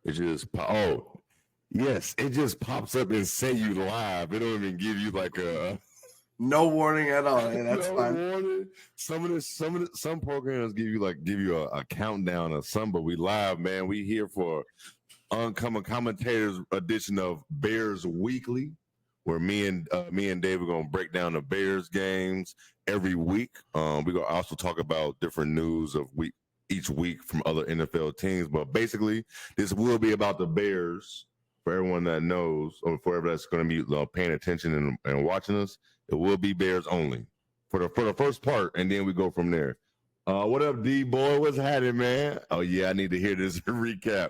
It just yes, it just pops up and say you live. It don't even give you like a no warning at all. Hey, that's fine. Warning. Some programs give you a countdown or something, but we live, man. We here for Uncommon Commentators edition of Bears Weekly, where me and Dave are gonna break down the Bears games every week. We're gonna also talk about different news of each week from other NFL teams, but basically this will be about the Bears. For everyone that knows, or for everyone that's going to be paying attention and watching us, it will be Bears only for the first part, and then we go from there. What up, D boy? What's happening, man? Oh yeah, I need to hear this recap.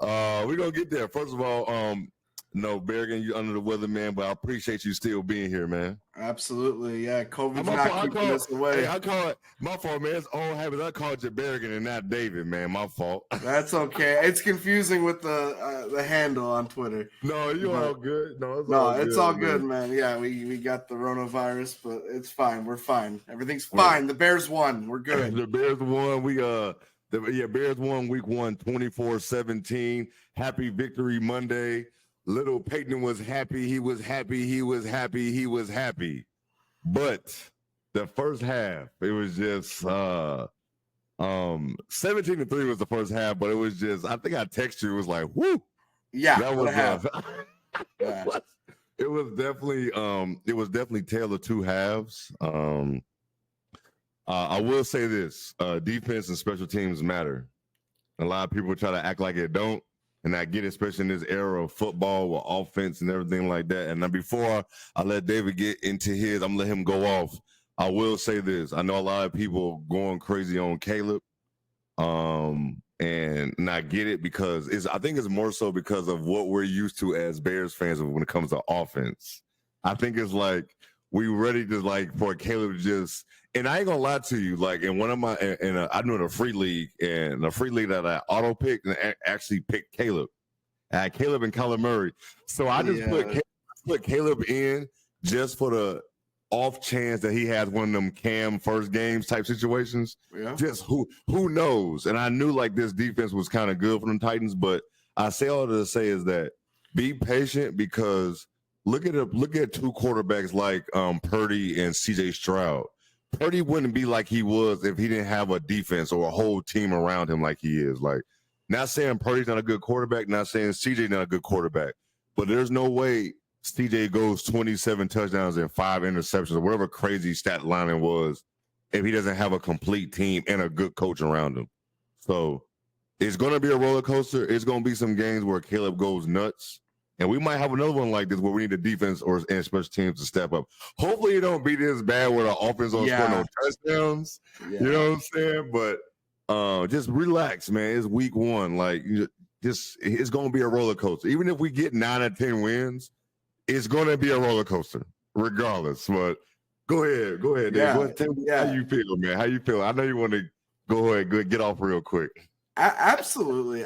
We're gonna get there. First of all, no, Berrigan, you under the weather, man, but I appreciate you still being here, man. Absolutely, yeah. COVID's not keeping us away. Hey, I call it my fault, man. It's old habits. I called you Berrigan and not David, man. My fault. That's okay. It's confusing with the handle on Twitter. No, you're all good. No, it's all good, man. Yeah, we got the coronavirus, but it's fine. We're fine. Everything's fine. The Bears won. We're good. The Bears won. Bears won week 1, 24-17. Happy Victory Monday. Little Peyton was happy. He was happy. He was happy. He was happy. But the first half, it was just 17-3 was the first half, but it was just, I think I texted you, it was like, whoo. Yeah, that was yeah. It was definitely tale of two halves. I will say this, defense and special teams matter. A lot of people try to act like it don't. And I get it, especially in this era of football with offense and everything like that. And now before I let David get into his, I'm going to let him go off. I will say this. I know a lot of people going crazy on Caleb. And I get it because I think it's more so because of what we're used to as Bears fans when it comes to offense. I think it's like we ready to for Caleb to just, and I ain't gonna lie to you, in one of my, I knew in a free league that I auto picked and actually picked Caleb. I had Caleb and Kyler Murray. So I just put Caleb in just for the off chance that he has one of them Cam first games type situations. Yeah. Just who knows? And I knew this defense was kind of good for them Titans, but I say all to say is that be patient because look at two quarterbacks like Purdy and CJ Stroud. Purdy wouldn't be like he was if he didn't have a defense or a whole team around him like he is. Not saying Purdy's not a good quarterback, not saying CJ not a good quarterback, but there's no way CJ goes 27 touchdowns and 5 interceptions or whatever crazy stat line it was if he doesn't have a complete team and a good coach around him. So it's going to be a roller coaster. It's going to be some games where Caleb goes nuts. And we might have another one like this where we need the defense and special teams to step up. Hopefully it don't be this bad where the offense don't score no touchdowns. Yeah. You know what I'm saying? But just relax, man. It's week 1. It's going to be a roller coaster. Even if we get 9 or 10 wins, it's going to be a roller coaster regardless. But go ahead, Dave. Yeah. Tell me how you feel, man. How you feel? I know you want to go ahead, get off real quick. Absolutely.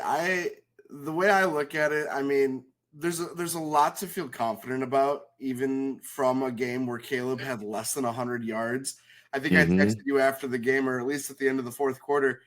The way I look at it, I mean, there's a lot to feel confident about, even from a game where Caleb had less than 100 yards. I think I texted you after the game, or at least at the end of the fourth quarter.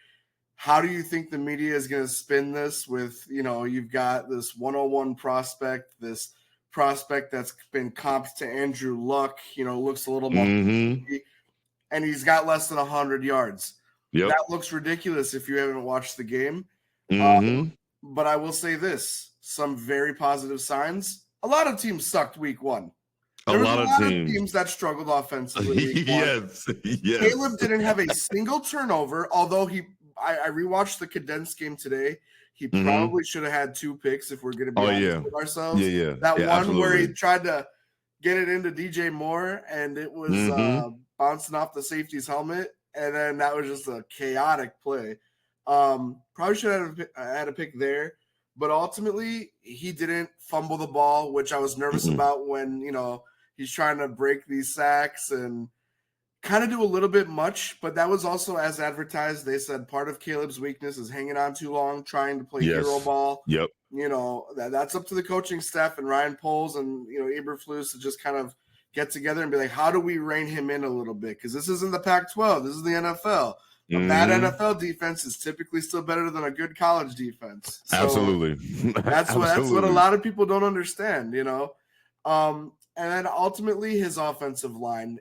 How do you think the media is going to spin this with, you've got this 101 prospect, this prospect that's been comped to Andrew Luck, looks a little more, and he's got less than 100 yards. Yep. That looks ridiculous if you haven't watched the game. But I will say this. Some very positive signs. A lot of teams sucked week 1. There was a lot of teams that struggled offensively. Week 1. Yes. Caleb didn't have a single turnover, although I rewatched the condensed game today. He probably should have had 2 picks if we're going to be honest with ourselves. Yeah. That one absolutely. where he tried to get it into DJ Moore, and it was bouncing off the safety's helmet, and then that was just a chaotic play. Probably should have had a pick there. But ultimately, he didn't fumble the ball, which I was nervous about when, he's trying to break these sacks and kind of do a little bit much. But that was also as advertised. They said part of Caleb's weakness is hanging on too long, trying to play hero ball. Yep. That's up to the coaching staff and Ryan Poles and, Eberflus to just kind of get together and be like, how do we rein him in a little bit? Because this isn't the Pac-12. This is the NFL. A bad NFL defense is typically still better than a good college defense. So Absolutely. that's what a lot of people don't understand, you know. And then ultimately his offensive line,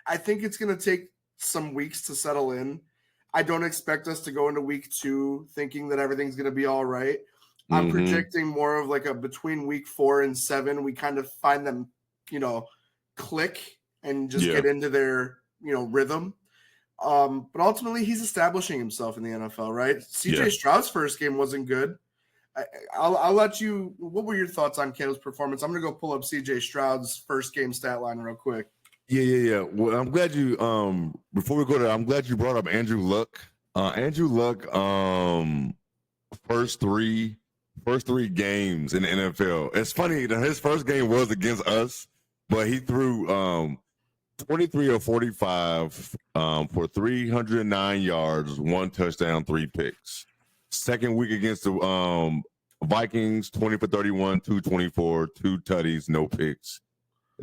I think it's going to take some weeks to settle in. I don't expect us to go into week 2 thinking that everything's going to be all right. I'm projecting more of like a between week 4 and 7, we kind of find them, you know, click and just get into their, you know, rhythm. But ultimately he's establishing himself in the NFL, right? CJ Stroud's first game wasn't good. I'll let you. What were your thoughts on Caleb's performance? I'm going to go pull up CJ Stroud's first game stat line real quick. Yeah. Well, I'm glad you. Before we go there, I'm glad you brought up Andrew Luck. Andrew Luck. First three games in the NFL. It's funny that his first game was against us, but he threw 23 or 45 for 309 yards, 1 touchdown, 3 picks. Second week against the Vikings, 20 for 31, 224, 2 tutties, no picks.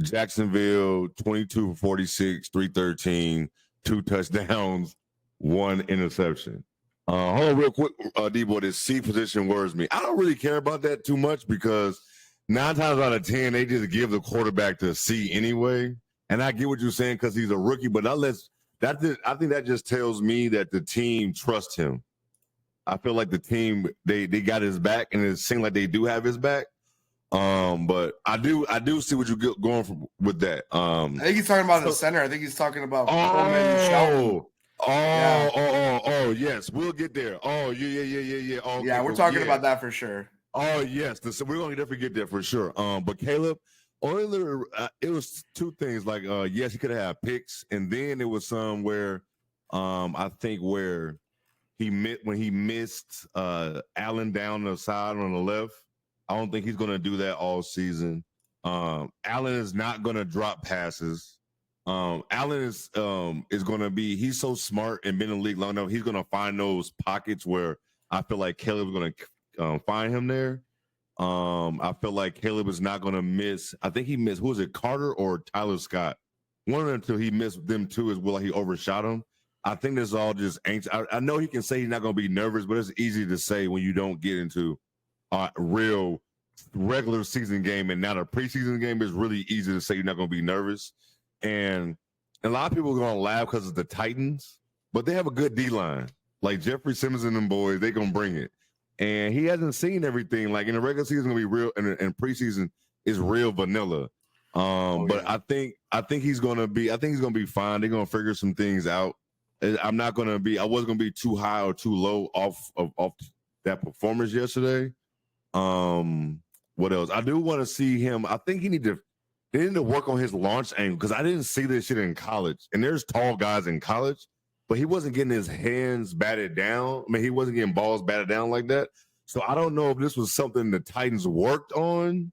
Jacksonville, 22 for 46, 313, 2 touchdowns, 1 interception. Hold on real quick, D-Boy, this C position worries me. I don't really care about that too much because 9 times out of 10, they just give the quarterback the C anyway. And I get what you're saying because he's a rookie, but I think that just tells me that the team trusts him. I feel like the team, they got his back, and it seems like they do have his back. But I do see what you're going from with that. I think he's talking about the center. I think he's talking about yes, we'll get there. Yeah. Okay, yeah, we're talking about that for sure. Oh yes, so we're gonna definitely get there for sure. But Caleb Euler, it was 2 things. Like, yes, he could have had picks, and then it was some where, I think where he missed Allen down the side on the left. I don't think he's gonna do that all season. Allen is not gonna drop passes. Allen is going to be, he's so smart and been in the league long enough, he's going to find those pockets where I feel like Caleb's going to find him there. I feel like Caleb is not going to miss. I think he missed, who was it, Carter or Tyler Scott? One of them until he missed them 2 as well. He overshot him. I think this is all just anxious. I know he can say he's not going to be nervous, but it's easy to say when you don't get into a real regular season game and not a preseason game. It's really easy to say you're not going to be nervous. And a lot of people are going to laugh because of the Titans, but they have a good D-line. Like Jeffrey Simmons and them boys, they're going to bring it. And he hasn't seen everything. Like in the regular season, going to be real, and preseason is real vanilla. But I think he's going to be fine. They're going to figure some things out. I wasn't going to be too high or too low off that performance yesterday. What else? I do want to see him. I think they need to work on his launch angle because I didn't see this shit in college. And there's tall guys in college, but he wasn't getting his hands batted down. I mean, he wasn't getting balls batted down like that. So I don't know if this was something the Titans worked on.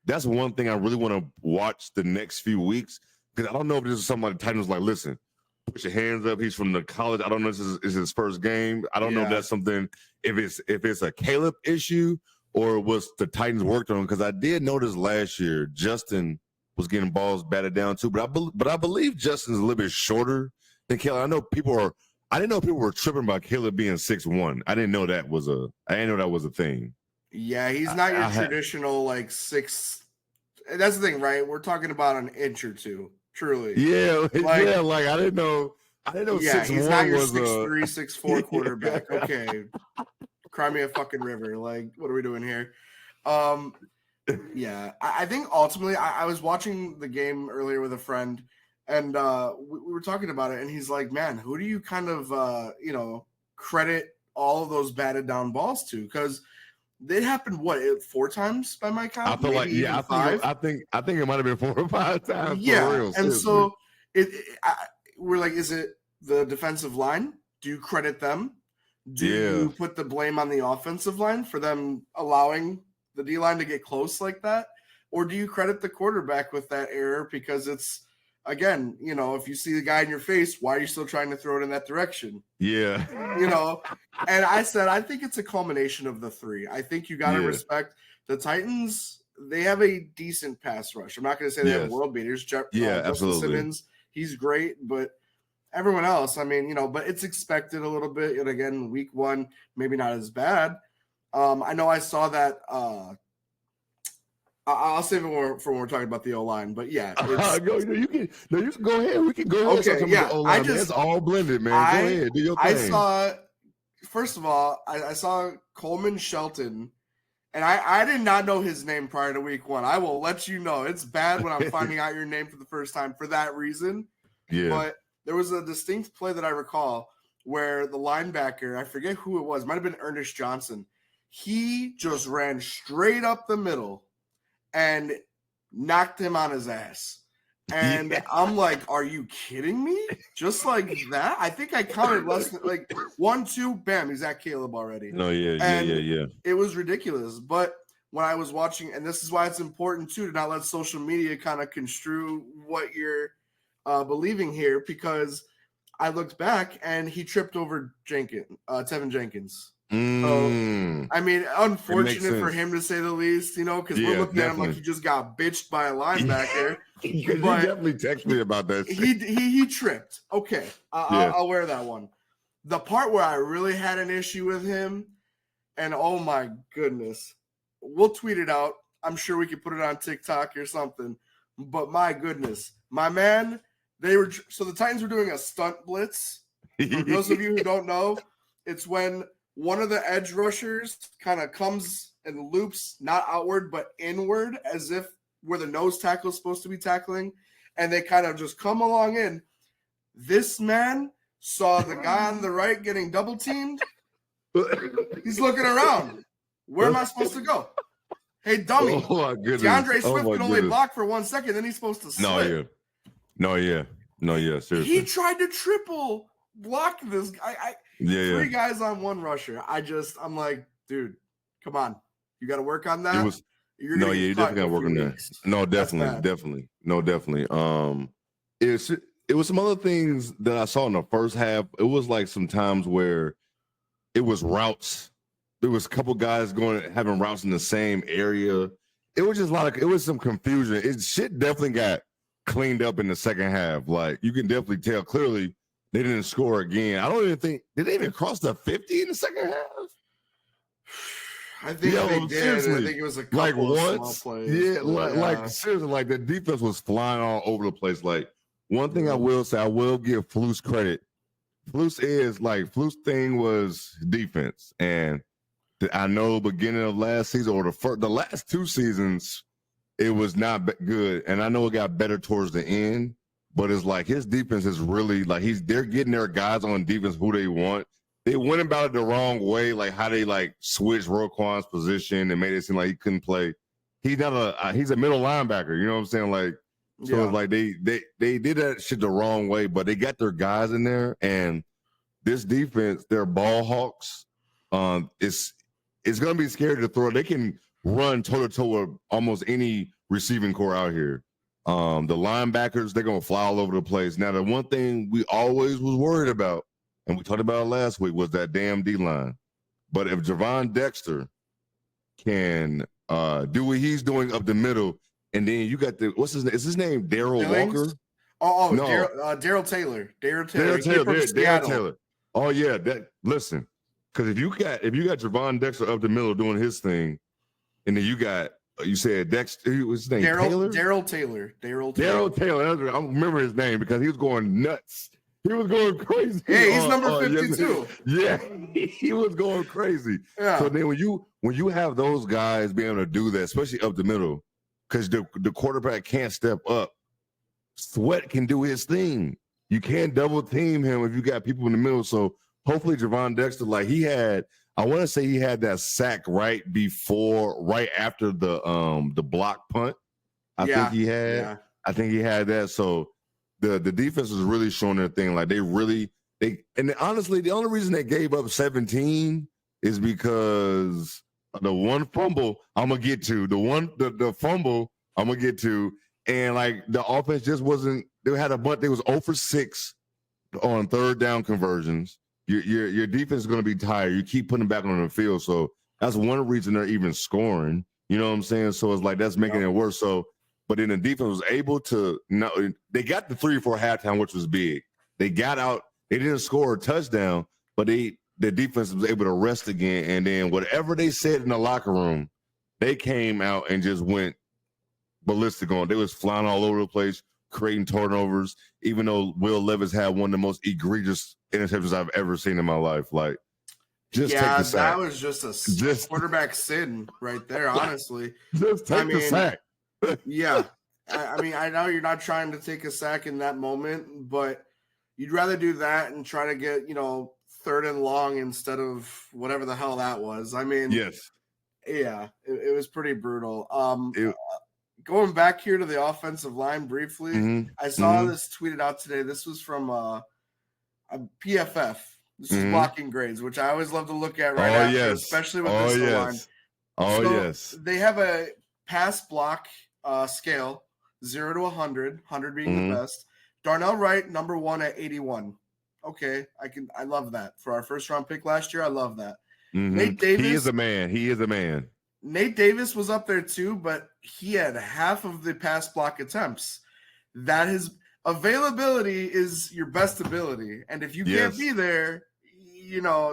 That's one thing I really want to watch the next few weeks because I don't know if this is something like the Titans like, listen, put your hands up. He's from the college. I don't know if this is his first game. I don't know if that's something, if it's a Caleb issue or was the Titans worked on, because I did notice last year Justin was getting balls batted down too, but I believe Justin's a little bit shorter than Caleb. I didn't know people were tripping about Caleb being 6'1". I didn't know that was a thing. Yeah, he's not your traditional like 6. That's the thing, right? We're talking about an inch or 2, truly. Yeah, like I didn't know. Yeah, he's not your 6'3", 6'4" quarterback. Okay. Cry me a fucking river. Like, what are we doing here? Yeah, I think ultimately I was watching the game earlier with a friend, and we were talking about it, and he's like, man, who do you kind of, credit all of those batted down balls to? Because they happened, 4 times by my count? I feel like, yeah, 5? I think it might have been 4 or 5 times. Yeah, for real, and so we're like, is it the defensive line? Do you credit them? Do you put the blame on the offensive line for them allowing the D-line to get close like that? Or do you credit the quarterback with that error because it's, again, if you see the guy in your face, why are you still trying to throw it in that direction? Yeah. And I said, I think it's a culmination of the 3. I think you got to respect the Titans. They have a decent pass rush. I'm not going to say they have world beaters. Justin Simmons, he's great, but everyone else, I mean, but it's expected a little bit. And again, week 1, maybe not as bad. I know I saw that. I'll save it for when we're talking about the O-line, but yeah. You can go ahead. We can go ahead. Okay, yeah. It's all blended, man. Go ahead, do your thing. First of all, I saw Coleman Shelton, and I did not know his name prior to week 1. I will let you know. It's bad when I'm finding out your name for the first time for that reason. Yeah. But there was a distinct play that I recall where the linebacker, I forget who it was, might have been Ernest Johnson. He just ran straight up the middle and knocked him on his ass. And I'm like, are you kidding me? Just like that? I think I counted less than 1, 2, bam, he's at Caleb already. No, yeah. It was ridiculous. But when I was watching, and this is why it's important too to not let social media kind of construe what you're believing here, because I looked back and he tripped over Tevin Jenkins. So, I mean, unfortunate for him to say the least, because we're looking at him like he just got bitched by a linebacker. You definitely text me about that. He tripped. Okay, I'll wear that one. The part where I really had an issue with him, and oh my goodness, we'll tweet it out. I'm sure we could put it on TikTok or something. But my goodness, my man, the Titans were doing a stunt blitz. For those of you who don't know, it's when one of the edge rushers kind of comes and loops not outward but inward, as if where the nose tackle is supposed to be tackling, and they kind of just come along in. This man saw the guy on the right getting double teamed. He's looking around. Where am I supposed to go? Hey, dummy. Oh, my goodness. DeAndre Swift can only block for 1 second, then he's supposed to slip. No, yeah. Seriously. He tried to triple block this guy. Three guys on one rusher. I'm like, dude, come on. You got to work on that. You definitely got to work on that. No, definitely. No, definitely. It was some other things that I saw in the first half. It was like some times where it was routes. There was a couple guys having routes in the same area. It was just it was some confusion. Shit definitely got cleaned up in the second half. Like, you can definitely tell clearly they didn't score again. I don't even think, did they even cross the 50 in the second half? I think they did. Seriously, I think it was a couple of small plays. Yeah, seriously, the defense was flying all over the place. Like, one thing I will say, I will give Flus credit. Flus thing was defense. And I know beginning of last season or the last 2 seasons, it was not good. And I know it got better towards the end, but it's like his defense is really they're getting their guys on defense who they want. They went about it the wrong way, like how they switched Roquan's position and made it seem like he couldn't play. He's a middle linebacker, you know what I'm saying? It's like they did that shit the wrong way, but they got their guys in there, and this defense, they're ball hawks. It's gonna be scary to throw. They can run toe to toe with almost any receiving core out here. The linebackers, they're gonna fly all over the place. Now, the one thing we always was worried about, and we talked about it last week, was that damn D-line. But if Javon Dexter can do what he's doing up the middle, and then you got is his name Daryl Walker? Oh, no. Daryl Taylor. Daryl Taylor. Oh yeah, listen, because if you got Javon Dexter up the middle doing his thing, and then you said Dexter, what's his name? Daryl Taylor. I remember his name because he was going nuts. He was going crazy. Hey, he's number 52. Yeah, he was going crazy. Yeah. So then when you have those guys being able to do that, especially up the middle, because the quarterback can't step up, Sweat can do his thing. You can't double team him if you got people in the middle. So hopefully Javon Dexter, I want to say he had that sack right after the block punt. I think he had that. So the defense was really showing their thing. And honestly, the only reason they gave up 17 is because the one fumble I'm gonna get to, the fumble I'm gonna get to, and the offense just wasn't. They had a bunch. They was 0 for 6 on third down conversions. Your defense is going to be tired. You keep putting them back on the field. So that's one reason they're even scoring. You know what I'm saying? So it's that's making it worse. So, but then the defense was able to, they got the 3-4 halftime, which was big. They got out. They didn't score a touchdown, but the defense was able to rest again. And then whatever they said in the locker room, they came out and just went ballistic on. They was flying all over the place, creating turnovers, even though Will Levis had one of the most egregious interceptions I've ever seen in my life. Like, take the sack. That was just a quarterback sin right there, honestly. Just take the sack. Yeah. I mean, I know you're not trying to take a sack in that moment, but you'd rather do that and try to get, 3rd and long instead of whatever the hell that was. I mean, yes. Yeah, it was pretty brutal. Going back here to the offensive line briefly, I saw this tweeted out today. This was from a PFF. This is blocking grades, which I always love to look at after, especially with this line. Yes. They have a pass block scale, 0 to 100, 100 being the best. Darnell Wright, number 1 at 81. Okay, I love that. For our first round pick last year, I love that. Nate Davis. He is a man. Nate Davis was up there too, but he had half of the pass block attempts. That his availability is your best ability. And if you can't be there,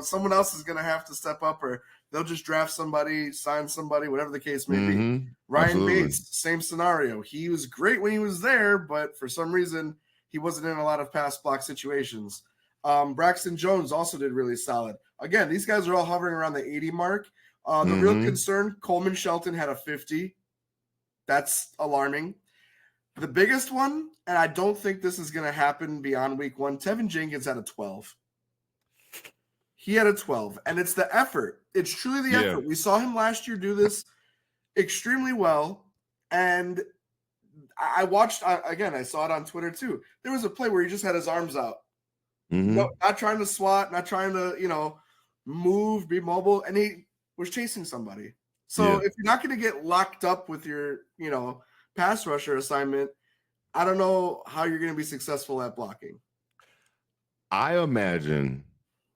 someone else is going to have to step up, or they'll just draft somebody, sign somebody, whatever the case may be. Ryan Bates, same scenario. He was great when he was there, but for some reason, he wasn't in a lot of pass block situations. Braxton Jones also did really solid. Again, these guys are all hovering around the 80 mark. The real concern, Coleman Shelton had a 50. That's alarming. The biggest one, and I don't think this is going to happen beyond week 1, Tevin Jenkins had a 12. He had a 12, and it's the effort. It's truly the effort. We saw him last year do this extremely well, and I watched, again, I saw it on Twitter too. There was a play where he just had his arms out. No, not trying to swat, not trying to, move, be mobile, and he was chasing somebody. So if you're not going to get locked up with your, pass rusher assignment, I don't know how you're going to be successful at blocking. I imagine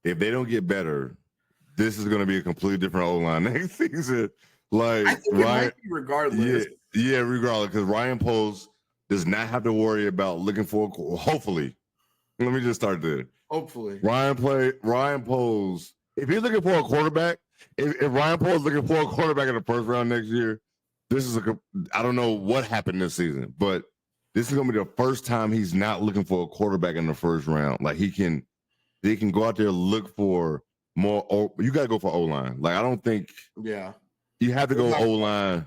if they don't get better, this is going to be a completely different O-line next season. Like, I think it might be regardless. Yeah, regardless, because Ryan Poles does not have to worry about looking for hopefully. Let me just start there. Hopefully. Ryan Poles, if he's looking for a quarterback, if Ryan Poles is looking for a quarterback in the first round next year, I don't know what happened this season, but this is going to be the first time he's not looking for a quarterback in the first round. Like, they can go out there and look for more. You got to go for O-line. Like, I don't think you have to go O-line.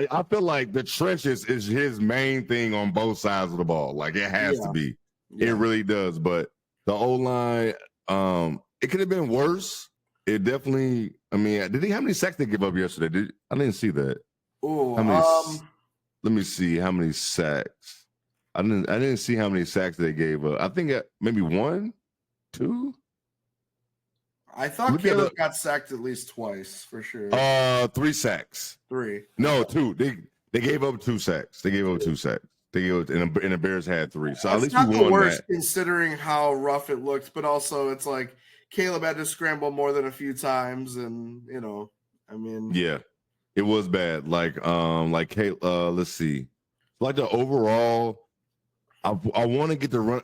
I feel like the trenches is his main thing on both sides of the ball. Like, it has to be. Yeah. It really does. But the O-line, it could have been worse. It definitely, how many sacks they give up yesterday? I didn't see that. Let me see how many sacks. I didn't see how many sacks they gave up. I think maybe 1, 2. I thought Caleb got sacked at least twice for sure. 3 sacks. 3. No, 2. They gave up 2 sacks. They gave up 2 sacks. And the Bears had 3. So at least not we the won worst that. Considering how rough it looked, but also it's like Caleb had to scramble more than a few times, and yeah, it was bad. Like let's see, like the overall. I want to get the run.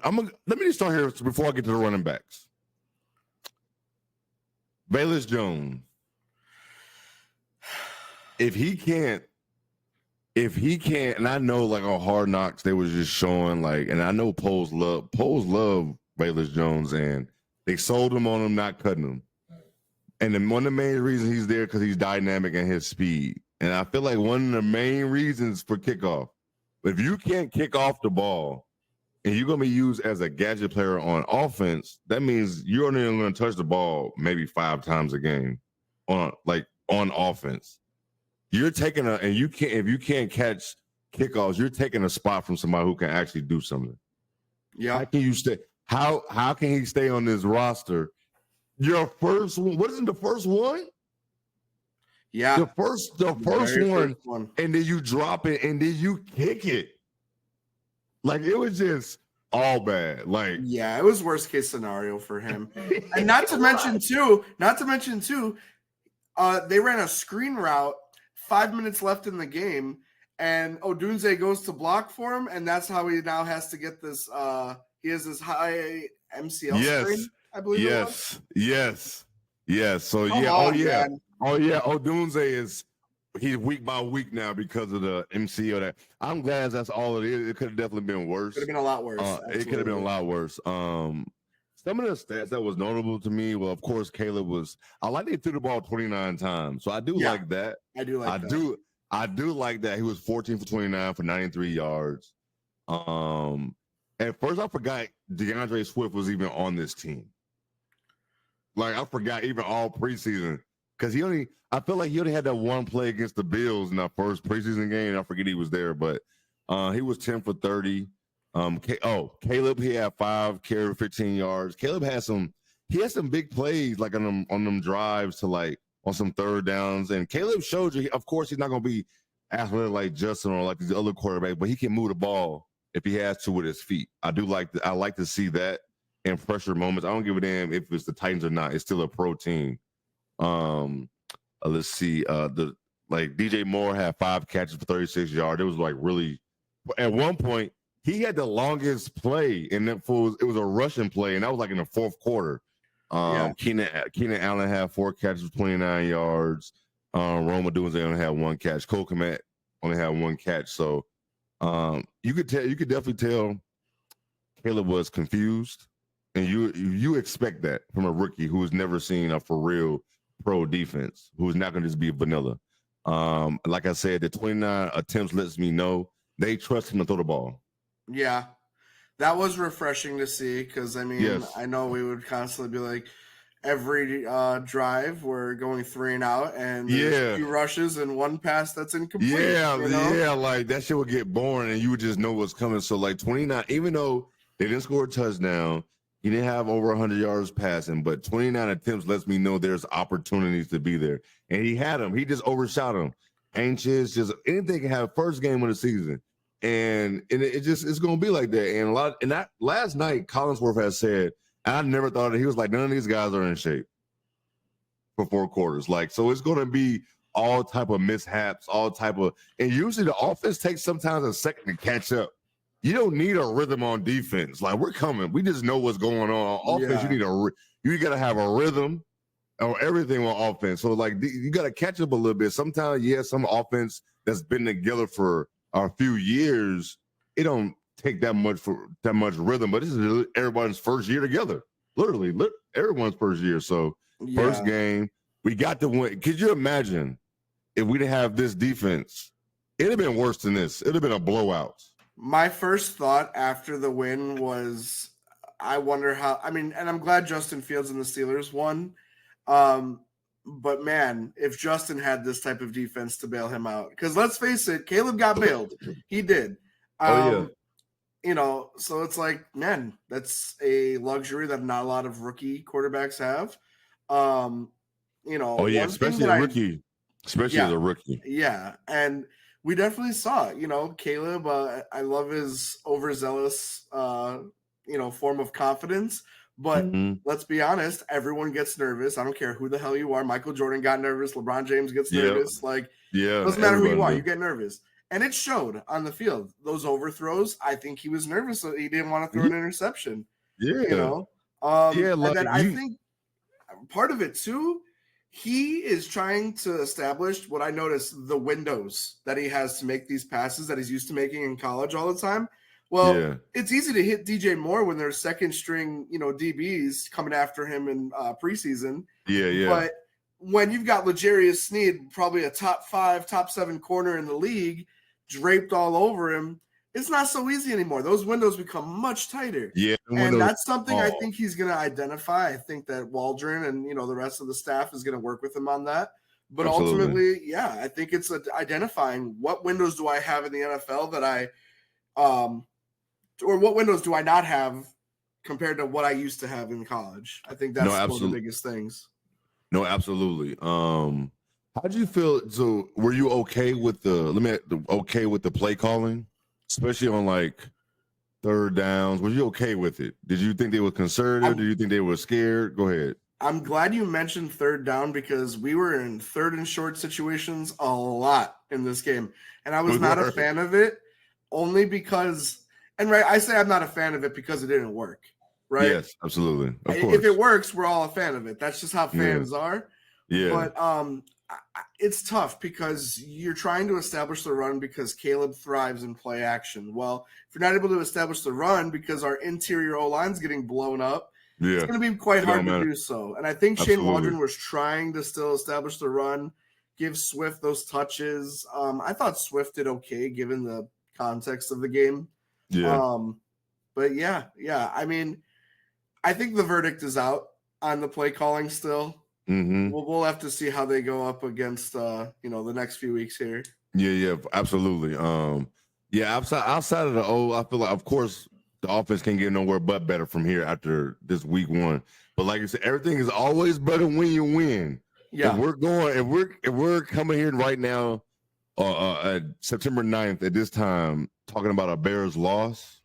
Let me just start here before I get to the running backs. Velus Jones, if he can't, and I know like on Hard Knocks they was just showing like, and I know Poles love Velus Jones, and they sold him on him not cutting him. And then one of the main reasons he's there because he's dynamic and his speed. And I feel like one of the main reasons for kickoff, if you can't kick off the ball and you're going to be used as a gadget player on offense, that means you're only going to touch the ball maybe 5 times a game on offense. You're taking if you can't catch kickoffs, you're taking a spot from somebody who can actually do something. Yeah. How can you stay? How can he stay on this roster? Your first one, what isn't the first one? Yeah. The first one, and then you drop it, and then you kick it. Like, it was just all bad. Like, yeah, it was worst case scenario for him. And not to mention too, they ran a screen route, 5 minutes left in the game, and Odunze goes to block for him, and that's how he now has to get this He has his high MCL sprain, I believe it was. Yes. So Come yeah, on, man. Odunze he's week by week now because of the MCL. That I'm glad that's all it is. It could have definitely been worse. Could have been a lot worse. It could have been a lot worse. Some of the stats that was notable to me, well, of course, Caleb was. I like they threw the ball 29 times, so I do like that. I do like that. I do like that. He was 14 for 29 for 93 yards. At first, I forgot DeAndre Swift was even on this team. Like, I forgot even all preseason because I feel like he only had that one play against the Bills in that first preseason game. And I forget he was there, but he was 10 for 30. Caleb, he had 5 carry 15 yards. Caleb had some big plays like on them drives to like on some third downs. And Caleb showed you, of course, he's not going to be athletic like Justin or like these other quarterbacks, but he can move the ball if he has to with his feet. I like to see that in pressure moments. I don't give a damn if it's the Titans or not. It's still a pro team. Let's see. DJ Moore had 5 catches for 36 yards. It was like really at one point he had the longest play, and it was a rushing play, and that was like in the fourth quarter. Keenan Allen had 4 catches for 29 yards. Roma Odunze only had 1 catch. Cole Kmet only had 1 catch. So you could definitely tell Caleb was confused, and you expect that from a rookie who has never seen a for real pro defense, who's not going to just be vanilla. Like I said, the 29 attempts lets me know they trust him to throw the ball. Yeah, that was refreshing to see because, I mean, yes. I know we would constantly be like, every drive we're going 3 and out, and there's 2 rushes and 1 pass that's incomplete. Yeah, like that shit would get boring, and you would just know what's coming. So like 29, even though they didn't score a touchdown, he didn't have over 100 yards passing, but 29 attempts lets me know there's opportunities to be there, and he had them. He just overshot them. Anxious, just anything can have first game of the season. And it's gonna be like that. And that last night, Collinsworth has said, and I never thought he was like, none of these guys are in shape for 4 quarters. Like, so it's gonna be all type of mishaps, and usually the offense takes sometimes a second to catch up. You don't need a rhythm on defense. Like, we're coming. We just know what's going on. On offense, you gotta have a rhythm or everything on offense. So like you gotta catch up a little bit. Sometimes, some offense that's been together for a few years, it don't take that much rhythm, but this is everyone's first year together. Literally, everyone's first year. So first game, we got to win. Could you imagine if we didn't have this defense? It'd have been worse than this. It'd have been a blowout. My first thought after the win was, I wonder how. I mean, and I'm glad Justin Fields and the Steelers won. But man, if Justin had this type of defense to bail him out, because let's face it, Caleb got bailed. He did. So it's like, man, that's a luxury that not a lot of rookie quarterbacks have. Especially a rookie. Especially as a rookie. Yeah, and we definitely saw it. Caleb, I love his overzealous, form of confidence. But let's be honest, everyone gets nervous. I don't care who the hell you are. Michael Jordan got nervous. LeBron James gets nervous. Doesn't matter who you are. You get nervous. And it showed on the field. Those overthrows, I think he was nervous. So he didn't want to throw an interception. Yeah. And then I think part of it, too, he is trying to establish what I noticed, the windows that he has to make these passes that he's used to making in college all the time. Well, it's easy to hit DJ Moore when there's second string, DBs coming after him in preseason. Yeah. But when you've got L'Jarius Sneed, probably a top 5, top 7 corner in the league, draped all over him, it's not so easy anymore. Those windows become much tighter. Yeah. And that's something I think he's going to identify. I think that Waldron and, the rest of the staff is going to work with him on that. But ultimately, I think it's identifying what windows do I have in the NFL that or what windows do I not have compared to what I used to have in college? I think that's one of the biggest things. No, absolutely. How did you feel? So, were you okay with the play calling, especially on like third downs? Were you okay with it? Did you think they were conservative? Did you think they were scared? Go ahead. I'm glad you mentioned third down because we were in third and short situations a lot in this game, and I was not a fan of it only because And right, I say I'm not a fan of it because it didn't work. Right? Yes, absolutely. Of course. If it works, we're all a fan of it. That's just how fans are. Yeah. But it's tough because you're trying to establish the run because Caleb thrives in play action. Well, if you're not able to establish the run because our interior O-line's getting blown up, it's going to be quite hard to do so. And I think Shane Waldron was trying to still establish the run, give Swift those touches. I thought Swift did okay given the context of the game. Yeah. But yeah. I mean, I think the verdict is out on the play calling still. Mm-hmm. We'll have to see how they go up against the next few weeks here. Yeah, absolutely. Outside of the I feel like of course the offense can't get nowhere but better from here after this week 1. But like you said, everything is always better when you win. Yeah. If we're coming here right now at September 9th at this time talking about a Bears loss.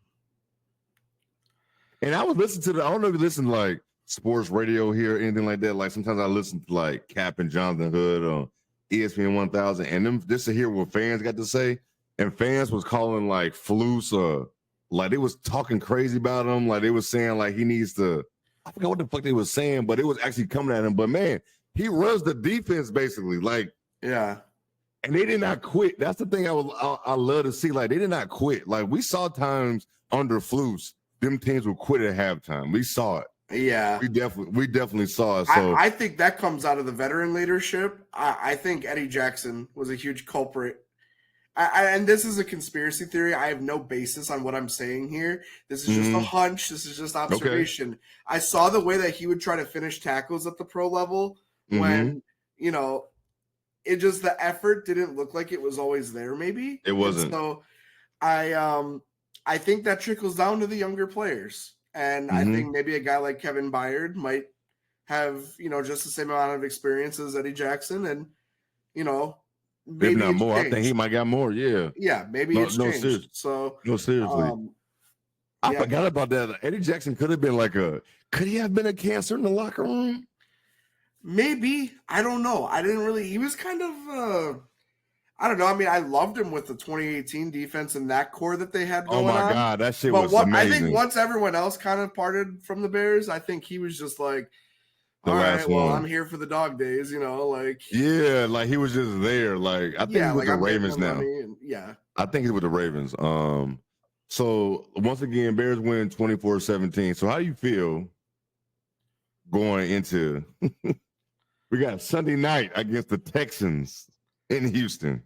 And I was listening to I don't know if you listen to like sports radio here, anything like that. Like sometimes I listen to like Cap and Johnathan Hood on ESPN 1000, and them just to hear what fans got to say. And fans was calling like Flus, like they was talking crazy about him. Like they was saying like he needs to. I forgot what the fuck they was saying, but it was actually coming at him. But man, he runs the defense basically. Like yeah. And they did not quit. That's the thing I love to see. Like they did not quit. Like we saw times under Flus, them teams would quit at halftime. We saw it. Yeah, we definitely saw it. So I think that comes out of the veteran leadership. I think Eddie Jackson was a huge culprit. And this is a conspiracy theory. I have no basis on what I'm saying here. This is just a hunch. This is just observation. Okay. I saw the way that he would try to finish tackles at the pro level when, it just the effort didn't look like it was always there. Maybe it wasn't. And so I think that trickles down to the younger players. And I think maybe a guy like Kevin Byard might have, just the same amount of experience as Eddie Jackson. And, maybe if not more, changed. I think he might got more. Yeah. Yeah. Maybe it's changed. So, seriously. I forgot about that. Eddie Jackson could have been could he have been a cancer in the locker room? Maybe. I don't know. He was kind of, I don't know. I mean, I loved him with the 2018 defense and that core that they had going on. Oh, my God. That shit was amazing. I think once everyone else kind of parted from the Bears, I think he was just like, all right, well, I'm here for the dog days, Yeah, like he was just there. Like, I think he's with the Ravens now. I think he's with the Ravens. So, once again, Bears win 24-17. So, how do you feel going into we got Sunday night against the Texans in Houston?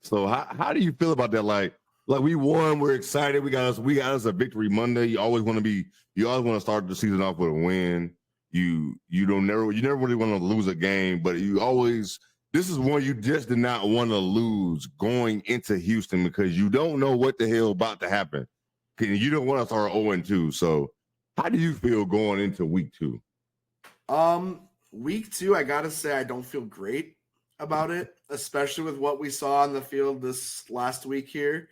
So how do you feel about that? Like we won, we're excited. We got us a victory Monday. You always want to start the season off with a win. You never really want to lose a game, but this is one you just did not want to lose going into Houston because you don't know what the hell about to happen. You don't want to start 0-2. So how do you feel going into week 2? Week 2, I gotta say I don't feel great about it, especially with what we saw on the field this last week here.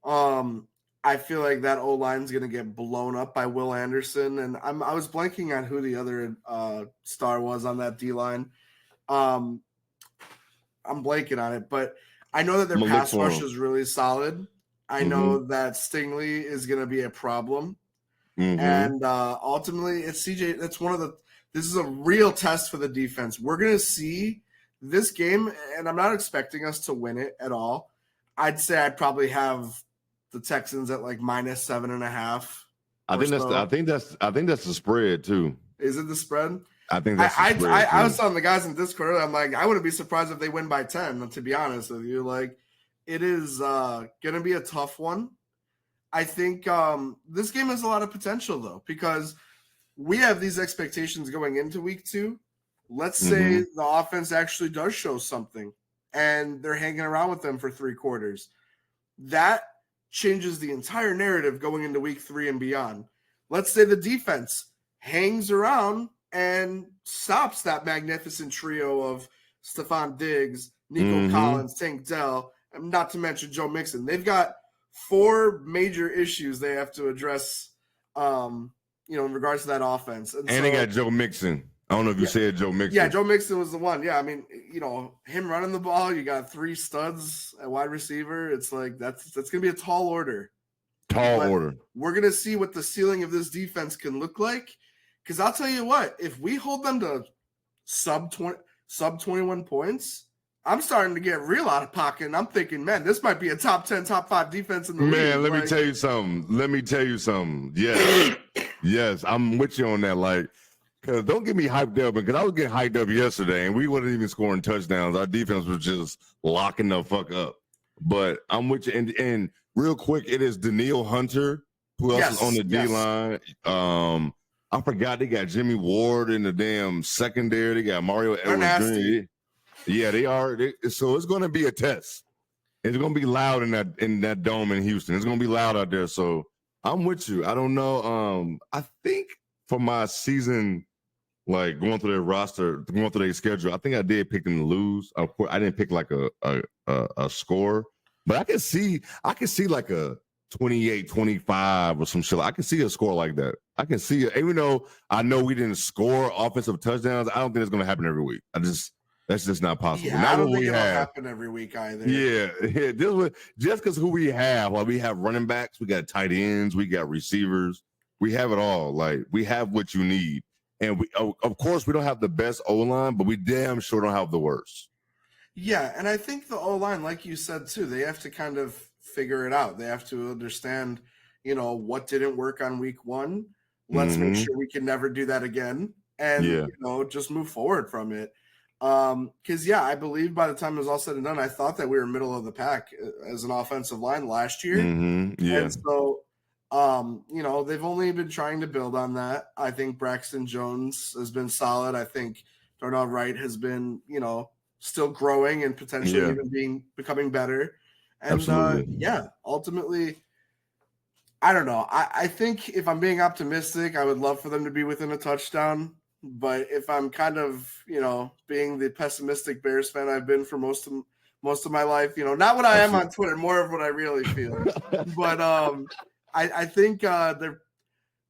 I feel like that O-line's going to get blown up by Will Anderson, and I was blanking on who the other star was on that D-line. I'm blanking on it, but I know that their pass rush is really solid. I know that Stingley is going to be a problem. And ultimately, it's CJ. This is a real test for the defense. We're going to see this game, and I'm not expecting us to win it at all. I'd say I'd probably have the Texans at like -7.5. I think that's the spread too. Is it the spread? I think that's the spread. I was telling the guys in Discord, I'm like, I wouldn't be surprised if they win by 10. To be honest with you, like it is going to be a tough one. I think this game has a lot of potential though because we have these expectations going into week 2. Let's say the offense actually does show something and they're hanging around with them for 3 quarters. That changes the entire narrative going into week 3 and beyond. Let's say the defense hangs around and stops that magnificent trio of Stephon Diggs, Nico Collins, Tank Dell, and not to mention Joe Mixon. They've got 4 major issues they have to address, in regards to that offense. And they got Joe Mixon. I don't know if you said Joe Mixon. Yeah, Joe Mixon was the one. Yeah, I mean, him running the ball, you got 3 studs at wide receiver. It's like that's going to be a tall order. Tall but order. we're going to see what the ceiling of this defense can look like. Because I'll tell you what, if we hold them to sub 21 points, I'm starting to get real out of pocket. And I'm thinking, man, this might be a top 10, top 5 defense in the league. Man, let me tell you something. Yes. Yes, I'm with you on that. Like, because don't get me hyped up, because I was getting hyped up yesterday and we wasn't even scoring touchdowns. Our defense was just locking the fuck up. But I'm with you. And real quick, it is Danielle Hunter. Who else is on the D-line? I forgot they got Jimmy Ward in the damn secondary. They got Mario Edwards. Yeah, they are. So it's going to be a test. It's going to be loud in that dome in Houston. It's going to be loud out there. So I'm with you. I don't know. I think for my season, like going through their roster, going through their schedule, I think I did pick them to lose. Of course, I didn't pick like a score, but I can see like a 28-25 or some shit. I can see a score like that. I can see it. Even though I know we didn't score offensive touchdowns, I don't think it's going to happen every week. That's just not possible. Yeah, not I don't think it'll happen every week either. Yeah. Just because who we have, like we have running backs, we got tight ends, we got receivers, we have it all. Like we have what you need, and we, of course, we don't have the best O-line, but we damn sure don't have the worst. Yeah, and I think the O-line, like you said too, they have to kind of figure it out. They have to understand, what didn't work on week one. Let's make sure we can never do that again, and just move forward from it. Because I believe by the time it was all said and done, I thought that we were middle of the pack as an offensive line last year. Yeah. And so, they've only been trying to build on that. I think Braxton Jones has been solid. I think Darnell Wright has been, still growing and potentially even becoming better. And ultimately, I don't know. I think if I'm being optimistic, I would love for them to be within a touchdown. But if I'm kind of, being the pessimistic Bears fan I've been for most of my life, not what I am on Twitter, more of what I really feel. But I think they're,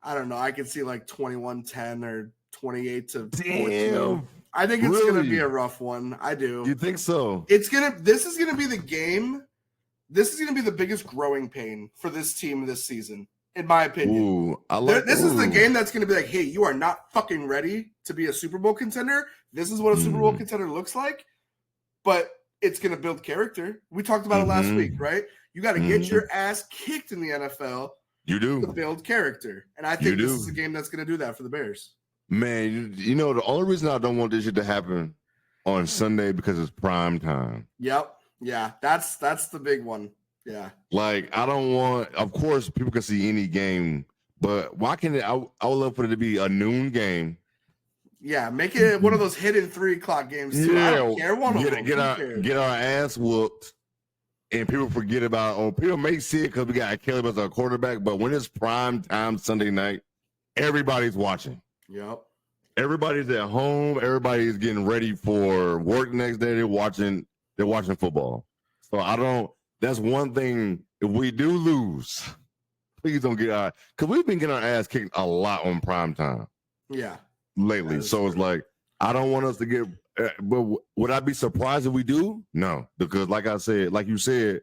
I don't know, I could see like 21-10 or 28-14. Damn. I think it's going to be a rough one. I do. You think so? This is going to be the game. This is going to be the biggest growing pain for this team this season, in my opinion. This is the game that's going to be like, hey, you are not fucking ready to be a Super Bowl contender. This is what a Super Bowl contender looks like, but it's going to build character. We talked about it last week, right? You got to get your ass kicked in the NFL. You do. To build character. And I think this is a game that's going to do that for the Bears. Man, the only reason I don't want this shit to happen on Sunday because it's prime time. Yep. Yeah, that's the big one. Yeah. Like, I don't want, of course, people can see any game, but why can't I would love for it to be a noon game. Yeah, make it one of those hidden 3 o'clock games too. I don't care. Get our ass whooped, and people forget about people may see it because we got Caleb as our quarterback, but when it's prime time Sunday night, everybody's watching. Yep. Everybody's at home. Everybody's getting ready for work next day. They're watching football. So that's one thing. If we do lose, please don't get because we've been getting our ass kicked a lot on prime time. Yeah. Lately. So it's like, I don't want us to get, but would I be surprised if we do? No, because like you said,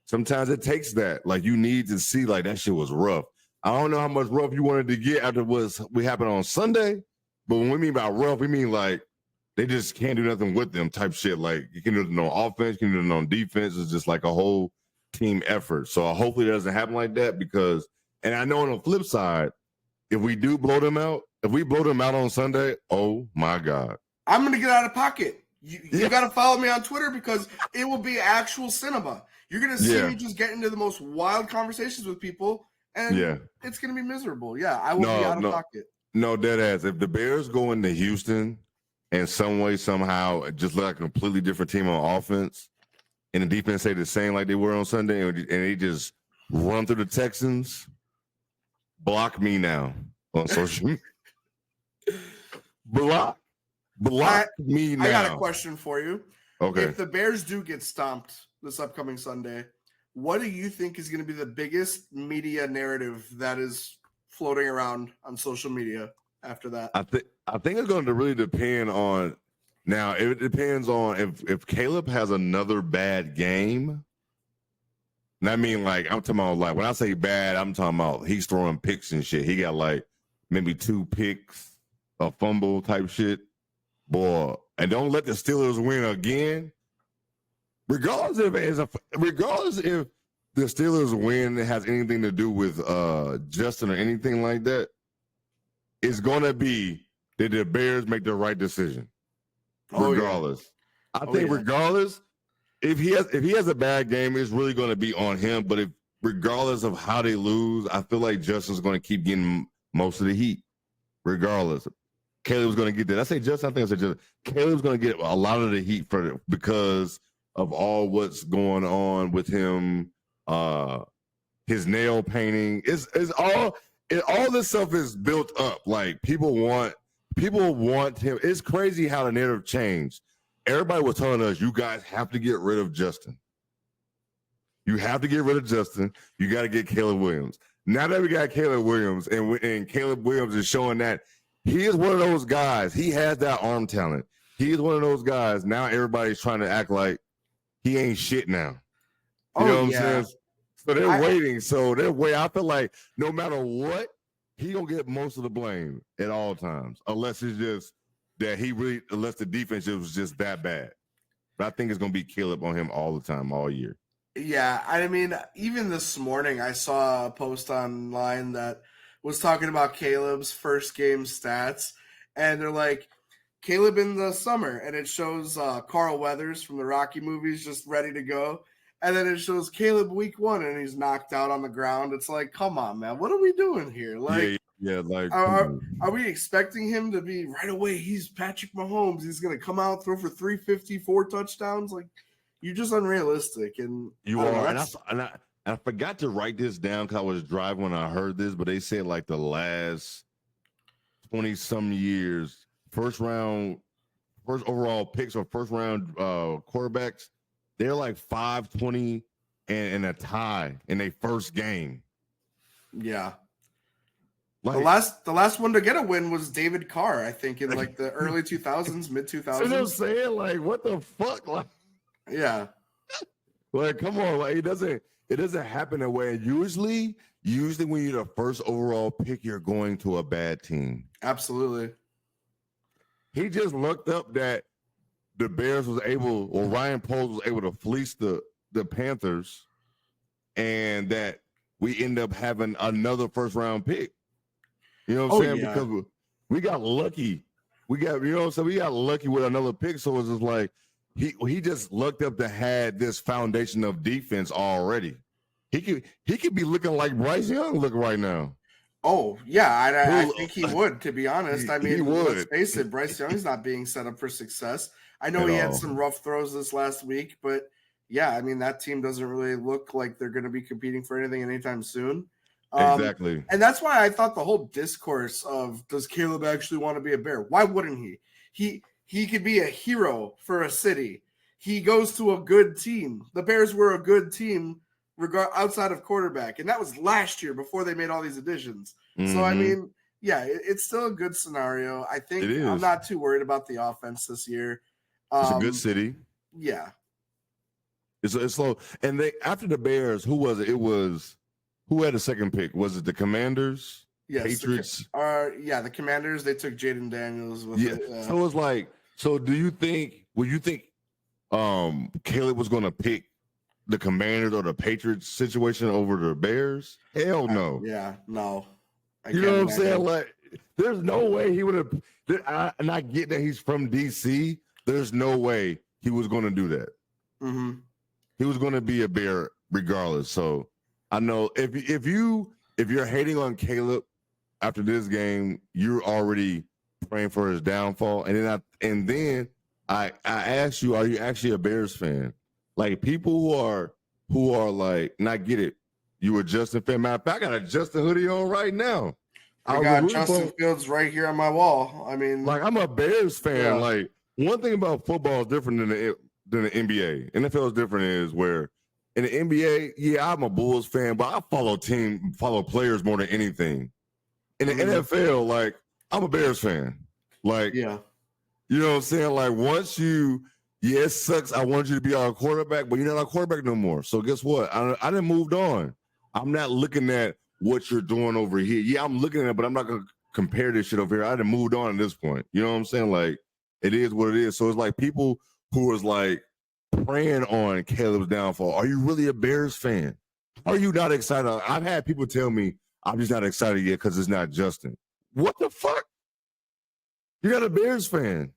sometimes it takes that. Like you need to see like that shit was rough. I don't know how much rough you wanted to get after what happened on Sunday, but when we mean by rough, we mean like they just can't do nothing with them type shit. Like you can do it on offense, you can do it on defense. It's just like a whole team effort. So hopefully it doesn't happen like that because, and I know on the flip side, if we do blow them out, if we blow them out on Sunday, oh my God. I'm going to get out of pocket. You got to follow me on Twitter because it will be actual cinema. You're going to see me just get into the most wild conversations with people. And it's going to be miserable. Yeah, I will be out of pocket. No, dead ass. If the Bears go into Houston and some way, somehow, just look like a completely different team on offense, and the defense stay the same like they were on Sunday, and they just run through the Texans, block me now on social media. Block me now. I got a question for you. Okay. If the Bears do get stomped this upcoming Sunday, what do you think is going to be the biggest media narrative that is floating around on social media after that? I think it's going to really depend on. Now, it depends on if Caleb has another bad game, And I mean, like, I'm talking about, like, when I say bad, I'm talking about he's throwing picks and shit. He got, like, maybe 2 picks, a fumble type shit. Boy, and don't let the Steelers win again. Regardless if the Steelers win has anything to do with Justin or anything like that, it's gonna be that the Bears make the right decision. Regardless. I think regardless, if he has a bad game, it's really gonna be on him. But if regardless of how they lose, I feel like Justin's gonna keep getting most of the heat. Regardless. Caleb's gonna get that. I say Justin, I think I said Justin. Caleb's gonna get a lot of the heat for it because of all what's going on with him, his nail painting. It's all this stuff is built up. Like people want him. It's crazy how the narrative changed. Everybody was telling us, you guys have to get rid of Justin. You have to get rid of Justin. You got to get Caleb Williams. Now that we got Caleb Williams, and Caleb Williams is showing that he is one of those guys. He has that arm talent. He is one of those guys. Now everybody's trying to act like he ain't shit now. You know what I'm saying? So they're waiting. So they're waiting. I feel like no matter what, he gonna get most of the blame at all times, unless it's just that unless the defense was just that bad. But I think it's gonna be Caleb on him all the time, all year. Yeah, I mean, even this morning I saw a post online that was talking about Caleb's first game stats, and they're like, Caleb in the summer, and it shows Carl Weathers from the Rocky movies just ready to go, and then it shows Caleb week 1, and he's knocked out on the ground. It's like, come on, man, what are we doing here? Like, like, are we expecting him to be right away? He's Patrick Mahomes. He's gonna come out, throw for 350, 4 touchdowns. Like, you're just unrealistic, and you are. I forgot to write this down because I was driving when I heard this, but they said like the last 20-some years, first overall picks or first round quarterbacks, they're like 5-20 and a tie in their first game. Yeah. Like, the last one to get a win was David Carr, I think, in like the early 2000s, mid 2000s. So they're saying, like, what the fuck? Like, yeah. Like, come on, like it doesn't happen that way. And usually when you're the first overall pick, you're going to a bad team. Absolutely. He just looked up that the Bears Ryan Poles was able to fleece the Panthers, and that we end up having another first round pick. You know what I'm saying? Yeah. Because we got lucky. We got lucky with another pick. So it's just like he just looked up to had this foundation of defense already. He could be looking like Bryce Young look right now. Oh, yeah, I think he would, to be honest. I mean, let's face it, Bryce Young's not being set up for success. I know he had some rough throws this last week, but yeah, I mean, that team doesn't really look like they're going to be competing for anything anytime soon. Exactly. And that's why I thought the whole discourse of, does Caleb actually want to be a Bear? Why wouldn't he? He could be a hero for a city. He goes to a good team. The Bears were a good team outside of quarterback, and that was last year before they made all these additions. Mm-hmm. So I mean, yeah, it's still a good scenario. I think I'm not too worried about the offense this year. It's a good city. Yeah, it's slow. And after the Bears, who was it? It was who had the second pick? Was it the Commanders? Yes, Patriots. The Commanders. They took Jaden Daniels with it. So it's like, do you think? Would you think Caleb was going to pick the Commanders or the Patriots situation over the Bears? Hell no. No. You know what I'm saying? Like, there's no way he would have. And I get that he's from DC. There's no way he was going to do that. Mm-hmm. He was going to be a Bear regardless. So I know if you're hating on Caleb after this game, you're already praying for his downfall. And then I asked you, are you actually a Bears fan? Like, people who are like, not get it. You a Justin fan? Matter of fact, I got a Justin hoodie on right now. I got Justin Fields right here on my wall. I mean, like, I'm a Bears fan. Yeah. Like, one thing about football is different than the NBA. NFL is different is where in the NBA, I'm a Bulls fan, but I follow players more than anything. In the NFL, like, I'm a Bears fan. Like, yeah. You know what I'm saying? Like, once you Yeah, it sucks. I want you to be our quarterback, but you're not our quarterback no more. So guess what? I done moved on. I'm not looking at what you're doing over here. Yeah, I'm looking at it, but I'm not gonna compare this shit over here. I done moved on at this point. You know what I'm saying? Like, it is what it is. So it's like people who is like preying on Caleb's downfall. Are you really a Bears fan? Are you not excited? I've had people tell me I'm just not excited yet because it's not Justin. What the fuck? You're not a Bears fan.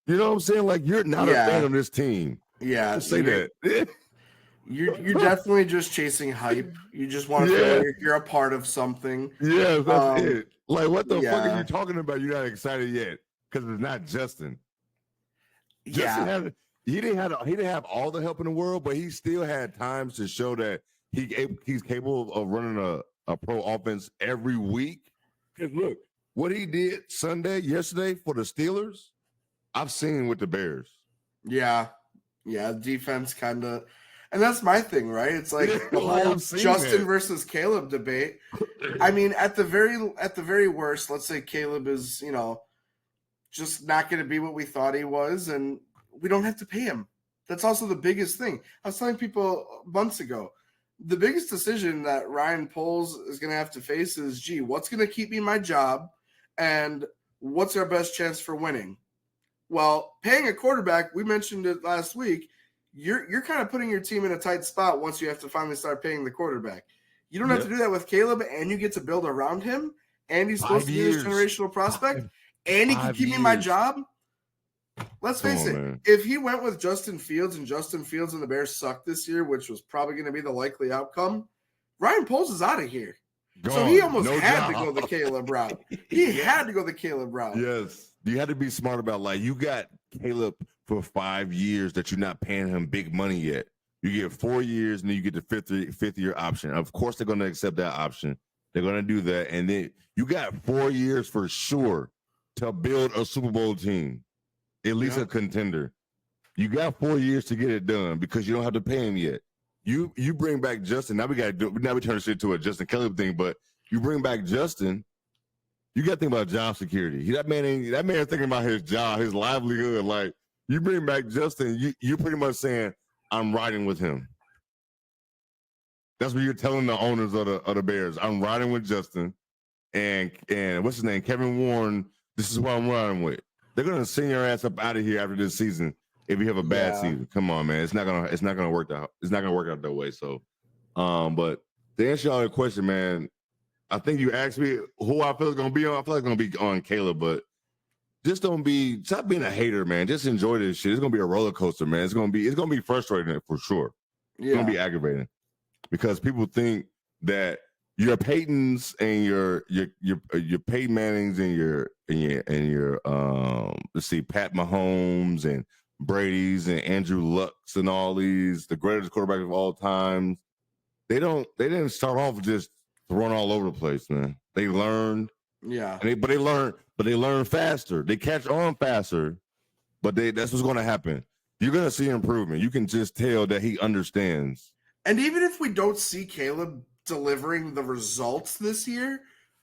You know what I'm saying? Like, you're not a fan of this team. Yeah. Don't say that. You're definitely just chasing hype. You just want to feel like you're a part of something. Yeah, that's it. Like, what the fuck are yeah. you talking about? You're not excited yet because it's not Justin. Yeah. He didn't have all the help in the world, but he still had times to show that he's capable of running a pro offense every week. Because look, what he did yesterday for the Steelers, I've seen with the Bears. Yeah. Yeah. Defense kind of, and that's my thing, right? It's like the whole Justin versus Caleb debate. I mean, at the very worst, let's say Caleb is, just not going to be what we thought he was, and we don't have to pay him. That's also the biggest thing. I was telling people months ago, the biggest decision that Ryan Poles is going to have to face is, what's going to keep me my job, and what's our best chance for winning? Well, paying a quarterback, we mentioned it last week, you're kind of putting your team in a tight spot once you have to finally start paying the quarterback. You don't have to do that with Caleb, and you get to build around him, and he's supposed to be this generational prospect, and he can keep me my job. Let's face it, if he went with Justin Fields and the Bears sucked this year, which was probably going to be the likely outcome, Ryan Poles is out of here. So he almost had to go the Caleb route. He had to go the Caleb route. Yes. You had to be smart about, like, you got Caleb for 5 years that you're not paying him big money yet. You get 4 years, and then you get the fifth year option. Of course, they're going to accept that option. They're going to do that. And then you got 4 years for sure to build a Super Bowl team, at least a contender. You got 4 years to get it done because you don't have to pay him yet. You bring back Justin. Now we turn this into a Justin Caleb thing, but you bring back Justin. You got to think about job security. That man thinking about his job, his livelihood. Like, you bring back Justin, you're pretty much saying, I'm riding with him. That's what you're telling the owners of the Bears. I'm riding with Justin, and what's his name, Kevin Warren. This is what I'm riding with. They're gonna send your ass up out of here after this season if you have a bad season. Come on, man. It's not gonna work out. It's not gonna work out that way. So, but to answer y'all your question, man, I think you asked me who I feel is gonna be on. I feel like it's gonna be on Caleb, but just stop being a hater, man. Just enjoy this shit. It's gonna be a roller coaster, man. It's gonna be frustrating for sure. It's gonna be aggravating because people think that your Peytons and your Peyton Mannings and your let's see, Pat Mahomes and Brady's and Andrew Lucks and all these, the greatest quarterbacks of all time, they didn't start off just throwing all over the place, man. They learned. Yeah. But they learn faster. They catch on faster. But that's what's going to happen. You're going to see improvement. You can just tell that he understands. And even if we don't see Caleb delivering the results this year,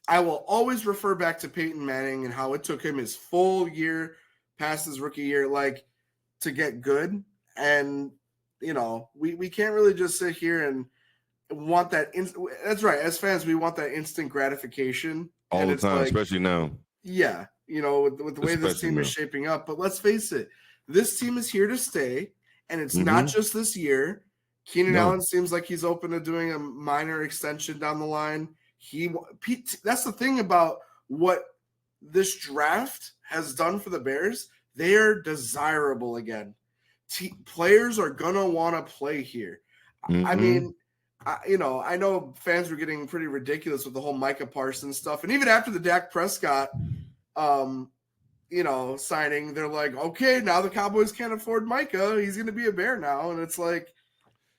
I will always refer back to Peyton Manning and how it took him his full year past his rookie year, like, to get good. And, we can't really just sit here and want that. That's right. As fans, we want that instant gratification. All the time, especially now. Yeah. With the way this team is shaping up. But let's face it, this team is here to stay. And it's not just this year. Keenan Allen seems like he's open to doing a minor extension down the line. That's the thing about what this draft has done for the Bears. They are desirable again. Players are going to want to play here. I mean, I know fans were getting pretty ridiculous with the whole Micah Parsons stuff. And even after the Dak Prescott, signing, they're like, okay, now the Cowboys can't afford Micah. He's going to be a Bear now. And it's like,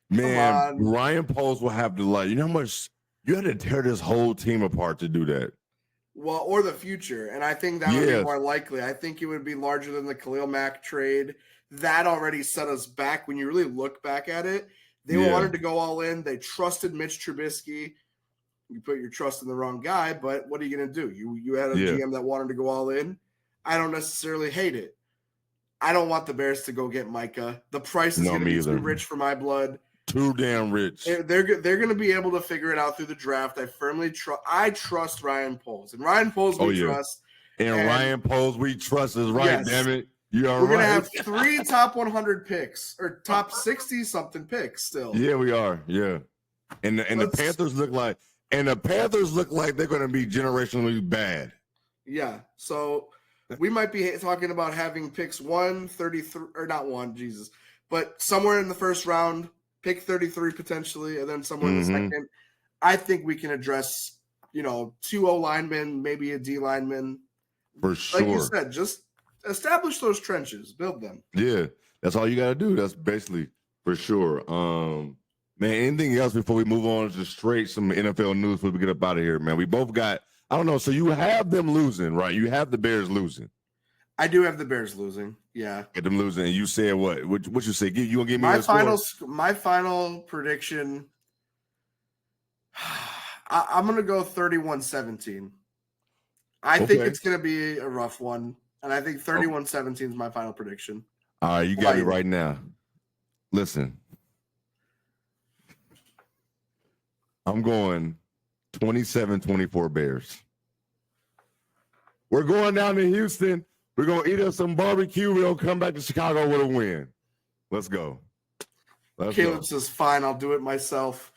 man, Ryan Poles will have to, like, you know how much you had to tear this whole team apart to do that. Well, or the future. And I think that would be more likely. I think it would be larger than the Khalil Mack trade. That already set us back. When you really look back at it, they wanted to go all in. They trusted Mitch Trubisky. You put your trust in the wrong guy, but what are you going to do? You had a GM that wanted to go all in. I don't necessarily hate it. I don't want the Bears to go get Micah. The price is No, going to me be either. too rich for my blood. Too damn rich. They're going to be able to figure it out through the draft. I trust Ryan Poles, and Ryan Poles we trust. And Ryan Poles we trust is right. Yes. Damn it, you are. We're going to have 3 top 100 picks or top 60 something picks still. Yeah, we are. Yeah, and the Panthers look like they're going to be generationally bad. Yeah, so we might be talking about having picks 133 or not one, Jesus, but somewhere in the first round, pick 33 potentially, and then somewhere in the second. I think we can address, 2 O linemen, maybe a D lineman. For sure. Like you said, just establish those trenches, build them. Yeah, that's all you got to do. That's basically for sure. Man, anything else before we move on to straight some NFL news before we get up out of here, man? We both got, I don't know, so you have them losing, right? You have the Bears losing. I do have the Bears losing, yeah. Get them losing, and you said what? What you say? You gonna give me my final prediction? I'm gonna go 31-17. I think it's gonna be a rough one, and I think 31-17 is my final prediction. All right, you got me right now. Listen, I'm going 27-24 Bears. We're going down to Houston. We're going to eat up some barbecue. We're going to come back to Chicago with a win. Let's go. Caleb says, fine, I'll do it myself.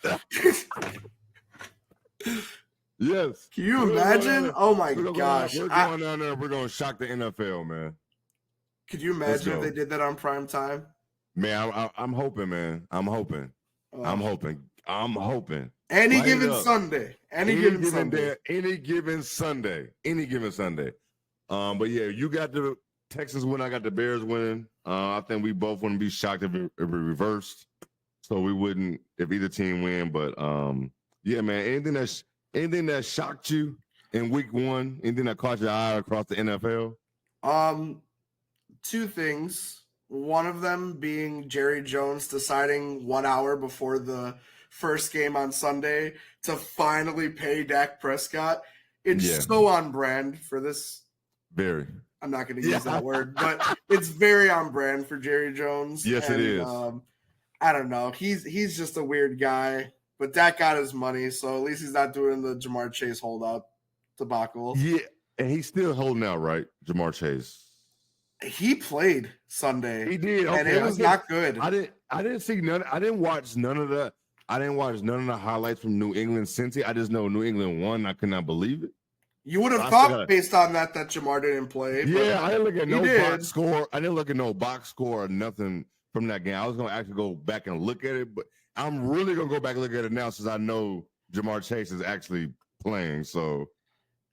Yes. Can you imagine? Oh, my gosh. We're going down there. We're going to shock the NFL, man. Could you imagine if they did that on prime time? Man, I'm hoping, man. I'm hoping. Any given Sunday. Any given Sunday. But yeah, you got the Texans win. I got the Bears winning. I think we both wouldn't be shocked if it reversed. So we wouldn't if either team win. But yeah, man. Anything that shocked you in week 1? Anything that caught your eye across the NFL? 2 things. One of them being Jerry Jones deciding 1 hour before the first game on Sunday to finally pay Dak Prescott. It's so on brand for this. Very. I'm not going to use that word, but it's very on brand for Jerry Jones. Yes, it is. I don't know. He's just a weird guy, but Dak got his money, so at least he's not doing the Jamar Chase holdout debacle. Yeah, and he's still holding out, right, Jamar Chase? He played Sunday. He did, and it was not good. I didn't see none. I didn't watch none of the. I didn't watch none of the highlights from New England Cincy. I just know New England won. I could not believe it. You would have thought based on that Jamar didn't play. Yeah, I didn't look at no box score. I didn't look at no box score or nothing from that game. I was going to actually go back and look at it, but I'm really going to go back and look at it now since I know Jamar Chase is actually playing. So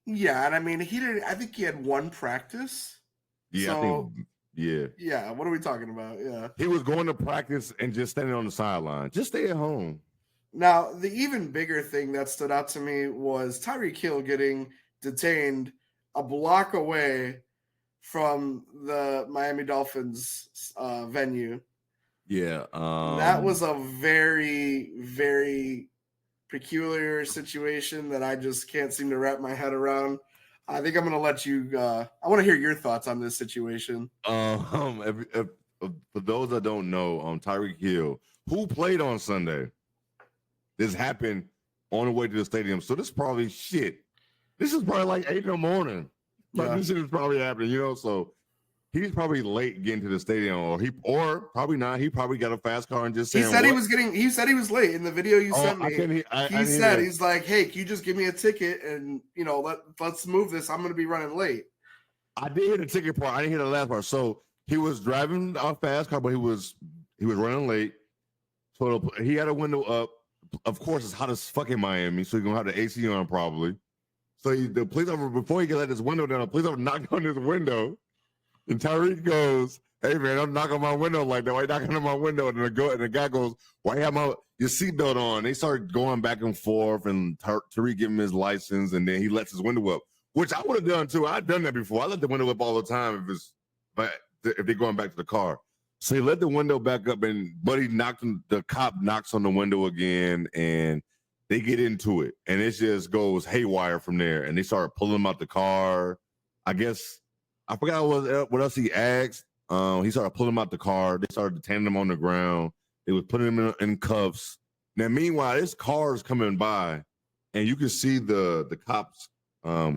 yeah, and I mean I think he had 1 practice. Yeah, so, Yeah, what are we talking about? Yeah. He was going to practice and just standing on the sideline. Just stay at home. Now, the even bigger thing that stood out to me was Tyreek Hill getting detained a block away from the Miami Dolphins venue. Yeah. That was a very, very peculiar situation that I just can't seem to wrap my head around. I think I'm going to let you I want to hear your thoughts on this situation. For those that don't know, Tyreek Hill, who played on Sunday, this happened on the way to the stadium. So this is probably shit. This is probably like 8 in the morning. Like this shit is probably happening, So he's probably late getting to the stadium, or probably not. He probably got a fast car and just saying, he said he was late in the video you sent me. He said he's like, hey, can you just give me a ticket and let's move this. I'm gonna be running late. I did hear the ticket part. I didn't hear the last part. So he was driving a fast car, but he was running late. So he had a window up. Of course, it's hot as fucking Miami, so he's gonna have the AC on probably. So the police officer, before he could let his window down, the police officer knocked on his window. And Tyreek goes, hey, man, don't knock on my window like that. Why you knocking on my window? And the guy goes, why you have your seatbelt on? They start going back and forth, and Tyreek give him his license, and then he lets his window up, which I would have done too. I've done that before. I let the window up all the time if they're going back to the car. So he let the window back up, and the cop knocks on the window again, and they get into it. And it just goes haywire from there, and they start pulling him out the car. I guess I forgot what else he asked. He started pulling him out the car. They started detaining him on the ground. They was putting him in cuffs. Now, meanwhile, this car is coming by, and you can see the cops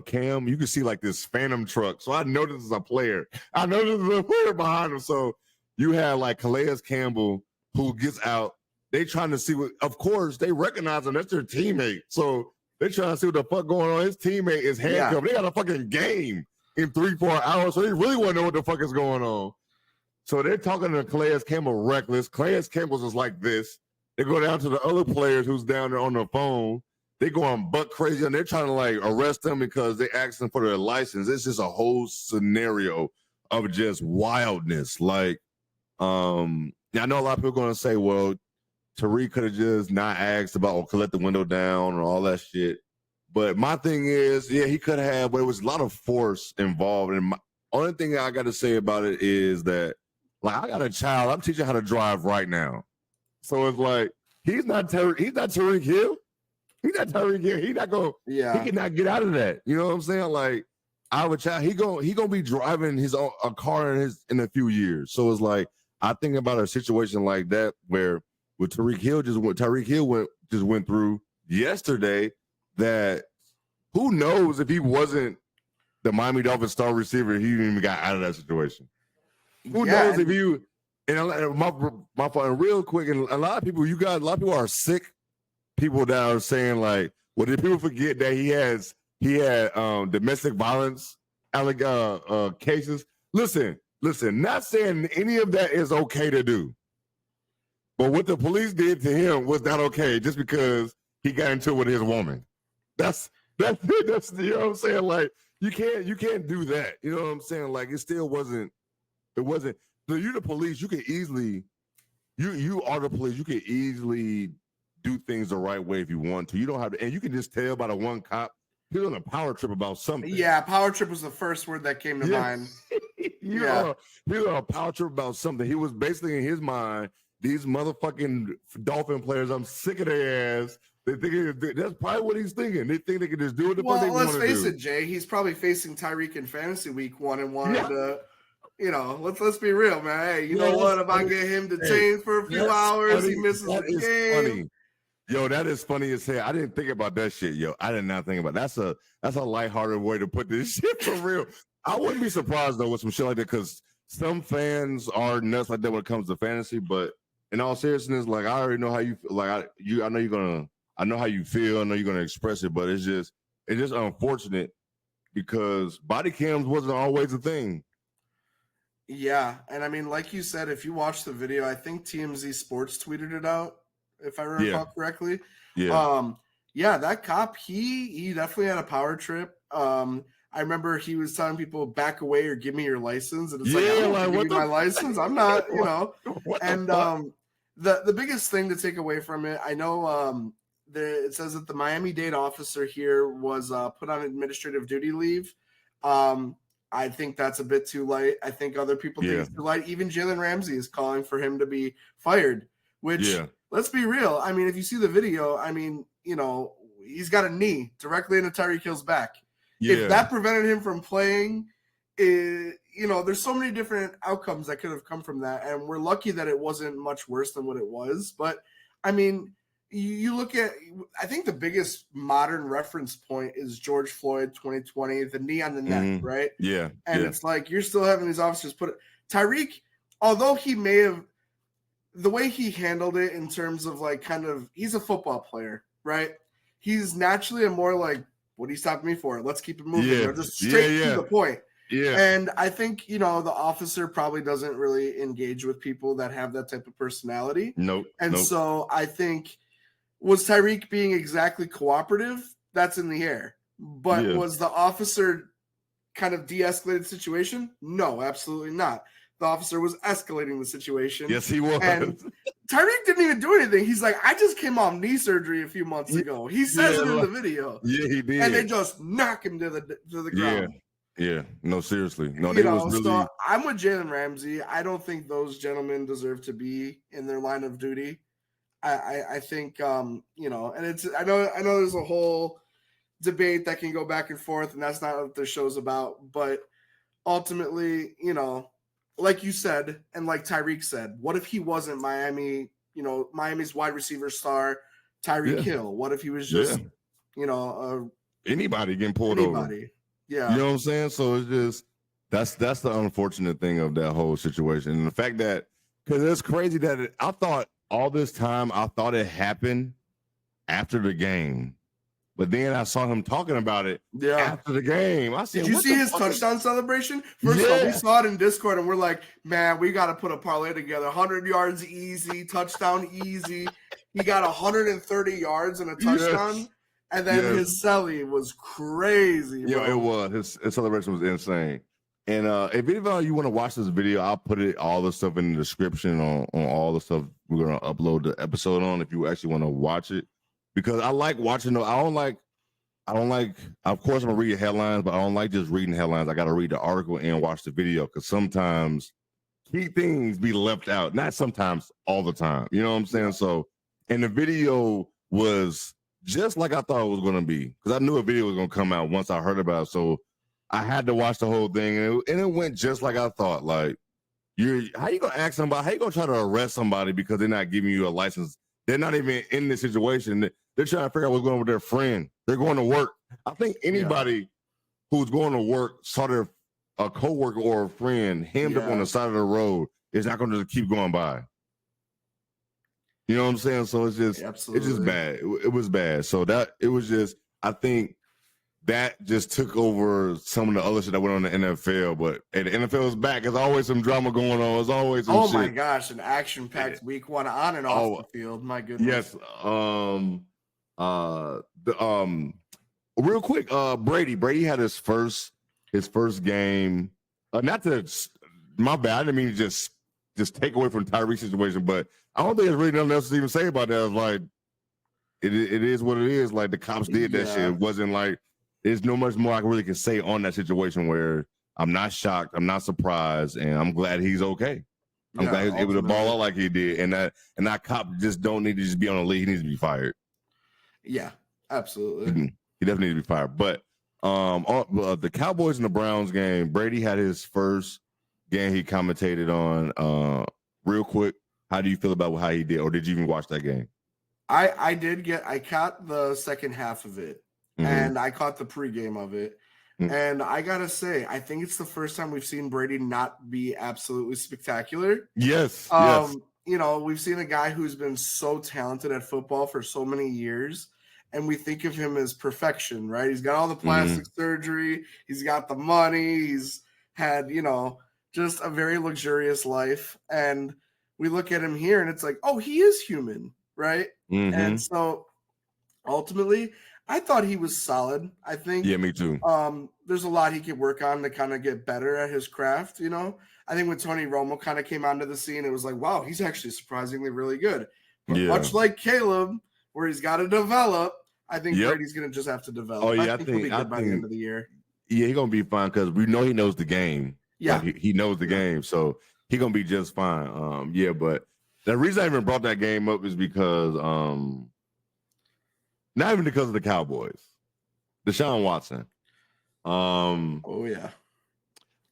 cam. You can see like this phantom truck. So I know this is a player. I know this is a player behind him. So you have like Calais Campbell who gets out. They trying to see what. Of course, they recognize him. That's their teammate. So they trying to see what the fuck going on. His teammate is handcuffed. Yeah. They got a fucking game in 3-4 hours. So they really want to know what the fuck is going on. So they're talking to Calais Campbell reckless. Calais Campbell's is like this. They go down to the other players who's down there on the phone. They going buck crazy and they're trying to like arrest them because they asked them for their license. It's just a whole scenario of just wildness. Like, I know a lot of people are going to say, well, Tyreek could have just not asked about or let the window down or all that shit. But my thing is, yeah, he could have, but it was a lot of force involved. And my only thing I got to say about it is that, like, I got a child. I'm teaching how to drive right now. So it's like, he's not Tyreek Hill. He's not Tyreek Hill. He cannot get out of that. You know what I'm saying? Like, I have a child. He gonna be driving a car in a few years. So it's like, I think about a situation like that where with Tyreek Hill just went through yesterday, that who knows if he wasn't the Miami Dolphins star receiver, he didn't even got out of that situation. Who knows if you and my phone real quick, and a lot of people are sick people that are saying like, well, did people forget that he had domestic violence cases? Listen, not saying any of that is okay to do. But what the police did to him was not okay just because he got into it with his woman. That's you know what I'm saying? Like, you can't do that. You know what I'm saying? Like, it wasn't. So you're the police. You can easily, you are the police. You can easily do things the right way if you want to. You don't have to, and you can just tell by the one cop, he was on a power trip about something. Yeah, power trip was the first word that came to mind. He was on a power trip about something. He was basically in his mind, these motherfucking Dolphin players, I'm sick of their ass. They think that's probably what he's thinking. They think they can just do what the fuck they want to do. Well, let's face it, Jay. He's probably facing Tyreek in fantasy week 1 and wanted to, let's be real, man. Hey, you know what? If I get him detained for a few hours, he misses the game. Funny. Yo, that is funny as hell. I didn't think about that shit, yo. I did not think about that. That's a lighthearted way to put this shit for real. I wouldn't be surprised though with some shit like that, because some fans are nuts like that when it comes to fantasy. But in all seriousness, like, I already know how you feel. Like, I know how you feel. I know you're gonna express it, but it's just unfortunate because body cams wasn't always a thing. Yeah, and I mean, like you said, if you watch the video, I think TMZ Sports tweeted it out, if I recall correctly. Yeah. That cop, he definitely had a power trip. I remember he was telling people, back away or give me your license. And it's like, I don't give you my license. I'm not, And the biggest thing to take away from it, I know it says that the Miami-Dade officer here was put on administrative duty leave. I think that's a bit too light. I think other people think it's too light. Even Jalen Ramsey is calling for him to be fired, which, let's be real. I mean, if you see the video, I mean, he's got a knee directly into Tyreek Hill's back. Yeah. If that prevented him from playing, there's so many different outcomes that could have come from that. And we're lucky that it wasn't much worse than what it was. But, I mean, you look at, I think the biggest modern reference point is George Floyd 2020, the knee on the neck, right? Yeah. And it's like, you're still having these officers put it. Tyreek, although he may have, the way he handled it in terms of like he's a football player, right? He's naturally a more like, what are you stopping me for? Let's keep it moving. Just straight to the point. Yeah. And I think, the officer probably doesn't really engage with people that have that type of personality. Nope. So I think, was Tyreek being exactly cooperative? That's in the air. But was the officer kind of de-escalated the situation? No, absolutely not. The officer was escalating the situation. Yes, he was. And Tyreek didn't even do anything. He's like, I just came off knee surgery a few months ago. He says it in the video. Yeah, he did. And they just knock him to the ground. Yeah. No, seriously. No, So I'm with Jalen Ramsey. I don't think those gentlemen deserve to be in their line of duty. I think and it's I know there's a whole debate that can go back and forth, and that's not what this show's about. But ultimately, like you said, and like Tyreek said, what if he wasn't Miami, Miami's wide receiver star, Tyreek Hill? What if he was just, anybody getting pulled over? anybody? Yeah. You know what I'm saying? So it's just that's the unfortunate thing of that whole situation. And the fact that, because it's crazy that I thought all this time, I thought it happened after the game. But then I saw him talking about it after the game. I said, did you see his touchdown celebration? First of all, we saw it in Discord, and we're like, man, we got to put a parlay together. 100 yards easy, touchdown easy. He got 130 yards and a touchdown. And then his celly was crazy, bro. Yeah, it was. His celebration was insane. And if any of you want to watch this video, I'll put all the stuff in the description on all the stuff we're going to upload the episode on if you actually want to watch it. Because I like watching them. I don't like, of course, I'm going to read headlines, but I don't like just reading headlines. I got to read the article and watch the video because sometimes key things be left out. Not sometimes, all the time. You know what I'm saying? So, and the video was just like I thought it was going to be because I knew a video was going to come out once I heard about it. So I had to watch the whole thing, and it went just like I thought. Like, how you going to ask somebody, how you going to try to arrest somebody because they're not giving you a license? They're not even in this situation. They're trying to figure out what's going on with their friend. They're going to work. I think anybody who's going to work saw a coworker or a friend hemmed up on the side of the road is not going to just keep going by. You know what I'm saying? So it's just bad. It was bad. So I think that just took over some of the other shit that went on in the NFL. But the NFL is back. There's always some drama going on. There's always some shit. My gosh, an action-packed week one on and off the field. My goodness. Yes. Real quick, Brady had his first game. Not to, my bad. I didn't mean to just take away from Tyreek's situation, but I don't think there's really nothing else to even say about that. It's like it is what it is. Like the cops did that shit. It wasn't like there's no much more I really can say on that situation where I'm not shocked, I'm not surprised, and I'm glad he's okay. I'm glad he was able to ball out like he did, and that cop just don't need to just be on the lead. He needs to be fired. Yeah, absolutely. He definitely needs to be fired. But the Cowboys and the Browns game, Brady had his first game he commentated on. Real quick, how do you feel about how he did, or did you even watch that game? I caught the second half of it, and I caught the pregame of it. And I gotta say, I think it's the first time we've seen Brady not be absolutely spectacular. Yes. We've seen a guy who's been so talented at football for so many years, and we think of him as perfection, right? He's got all the plastic surgery, he's got the money, he's had, just a very luxurious life. And we look at him here, and it's like, oh, he is human, right? And so ultimately, I thought he was solid. I think. Yeah, me too. There's a lot he could work on to kind of get better at his craft. I think when Tony Romo kind of came onto the scene, it was like, wow, he's actually surprisingly really good. But much like Caleb, where he's got to develop, I think Brady's going to just have to develop. Oh yeah, I think he'll be good by the end of the year. Yeah, he's going to be fine because we know he knows the game. Yeah, like he knows the game, so he's going to be just fine. But the reason I even brought that game up is because not even because of the Cowboys. Deshaun Watson. Oh, yeah.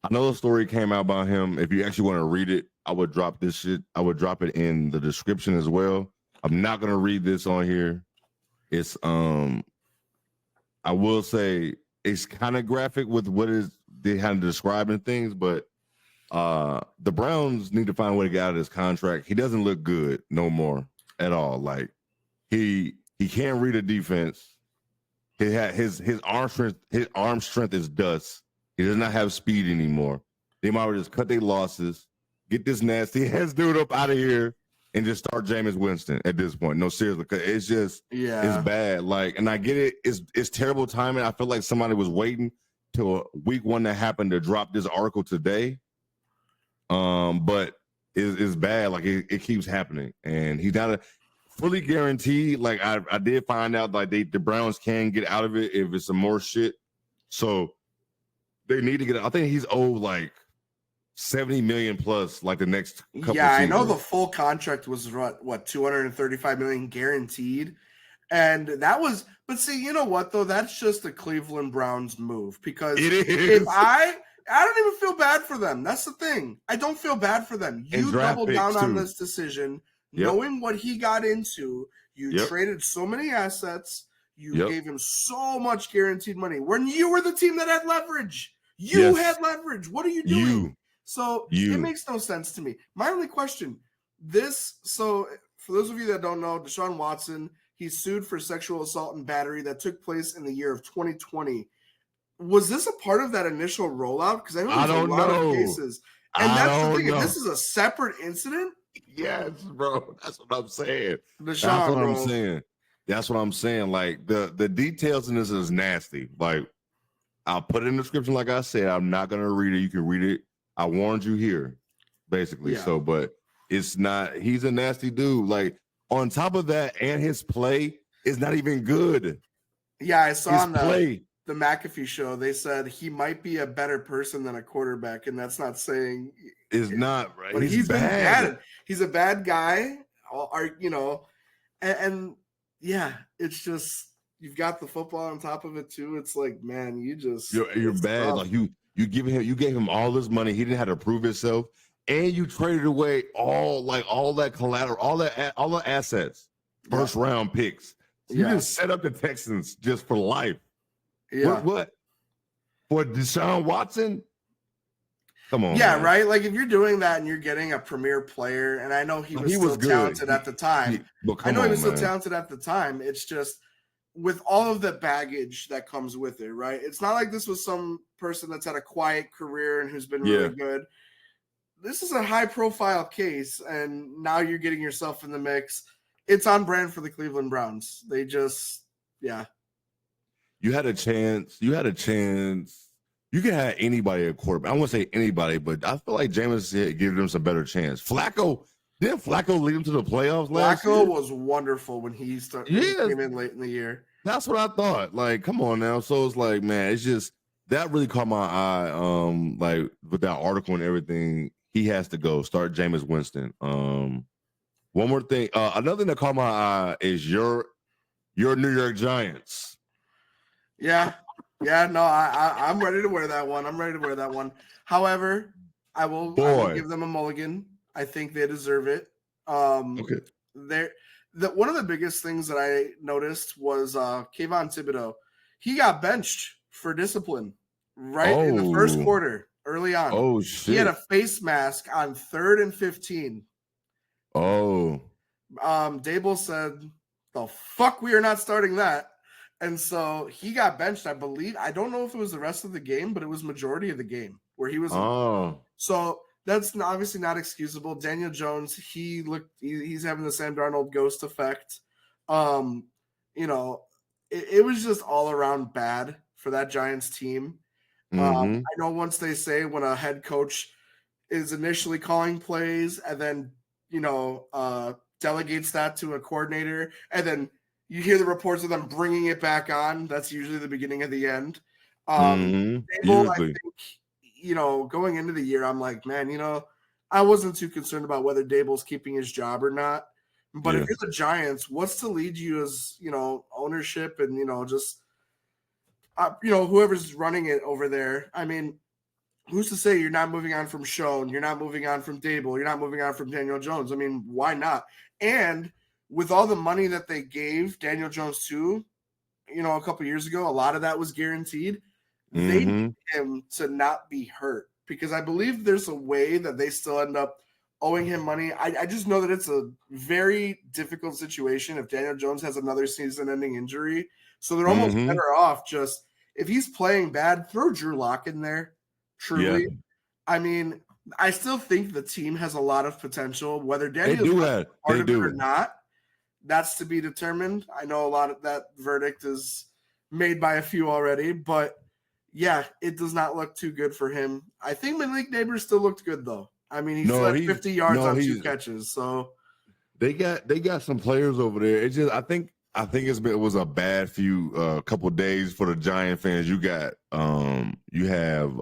I know the story came out about him. If you actually want to read it, I would drop this shit. I would drop it in the description as well. I'm not going to read this on here. It's, I will say it's kind of graphic with what they had to describe and things, but the Browns need to find a way to get out of this contract. He doesn't look good no more at all. Like he can't read a defense. His arm strength is dust. He does not have speed anymore. They might just cut their losses, get this nasty ass dude up out of here, and just start Jameis Winston at this point. No, seriously, because it's just it's bad. Like, and I get it. It's terrible timing. I feel like somebody was waiting till week one that happened to drop this article today. But it's bad. Like it keeps happening, and he's not fully guaranteed. Like I did find out like the Browns can get out of it if it's some more shit. So they need to get. I think he's owed like $70 million plus like the next couple. Yeah, I know the full contract was what $235 million guaranteed, and that was. But see, you know what though? That's just a Cleveland Browns move because it is. I don't even feel bad for them. That's the thing. I don't feel bad for them. You doubled down on this decision, knowing what he got into. You traded so many assets. You gave him so much guaranteed money when you were the team that had leverage. You had leverage. What are you doing? It makes no sense to me. My only question, for those of you that don't know, Deshaun Watson, he's sued for sexual assault and battery that took place in the year of 2020. Was this a part of that initial rollout? Because I know there's a lot of cases. And that's the thing. If this is a separate incident. Yes, bro. That's what I'm saying. Deshaun, That's what I'm saying. Like the details in this is nasty. Like I'll put it in the description. Like I said, I'm not gonna read it. You can read it. I warned you here, basically. Yeah. So, but it's not. He's a nasty dude. Like on top of that, and his play is not even good. Yeah, I saw on the McAfee show. They said he might be a better person than a quarterback, and that's not saying it's not right. But he's been bad. He's a bad guy. And yeah, it's just you've got the football on top of it too. It's like, man, you're bad. Tough. Like you gave him all this money. He didn't have to prove himself, and you traded away all that collateral, all the assets, first round picks. So you just set up the Texans just for life. Yeah. What? For Deshaun Watson? Come on. Yeah, man. Right. Like if you're doing that and you're getting a premier player, and I know he was still talented at the time. I know he was still talented at the time. It's just with all of the baggage that comes with it, right? It's not like this was some person that's had a quiet career and who's been really good. This is a high-profile case, and now you're getting yourself in the mix. It's on brand for the Cleveland Browns. They just, You had a chance. You could have anybody at quarterback. I won't say anybody, but I feel like Jameis gave them some better chance. Didn't Flacco lead him to the playoffs last year? Flacco was wonderful when he came in late in the year. That's what I thought. Like, come on now. So it's like, man, it's just that really caught my eye. Like with that article and everything, he has to go. Start Jameis Winston. One more thing. Another thing that caught my eye is your New York Giants. Yeah. Yeah, no, I'm ready to wear that one. However, I will give them a mulligan. I think they deserve it. Okay. One of the biggest things that I noticed was Kayvon Thibodeau. He got benched for discipline in the first quarter early on. Oh, shit. He had a face mask on 3rd and 15. Oh. Dable said, the fuck, we are not starting that. And so he got benched, I believe. I don't know if it was the rest of the game, but it was majority of the game where he was. So that's obviously not excusable. Daniel Jones, he's having the Sam Darnold ghost effect. It was just all around bad for that Giants team. I know once they say when a head coach is initially calling plays and then, delegates that to a coordinator and then you hear the reports of them bringing it back on. That's usually the beginning of the end. Dable, I think, going into the year, I'm like, man, I wasn't too concerned about whether Dable's keeping his job or not. But if you're the Giants, what's to lead you as, ownership and, just, whoever's running it over there? I mean, who's to say you're not moving on from Schoen? You're not moving on from Dable. You're not moving on from Daniel Jones. I mean, why not? And with all the money that they gave Daniel Jones to, a couple of years ago, a lot of that was guaranteed. They need him to not be hurt because I believe there's a way that they still end up owing him money. I just know that it's a very difficult situation if Daniel Jones has another season-ending injury. So they're almost better off just if he's playing bad, throw Drew Lock in there. Truly, I mean, I still think the team has a lot of potential. Whether Daniel's part of it or not, that's to be determined. I know a lot of that verdict is made by a few already, but yeah, it does not look too good for him. I think Malik Neighbors still looked good though. I mean, he still had 50 yards on 2 catches. So they got some players over there. It's just I think it was a bad few couple days for the Giant fans. You got you have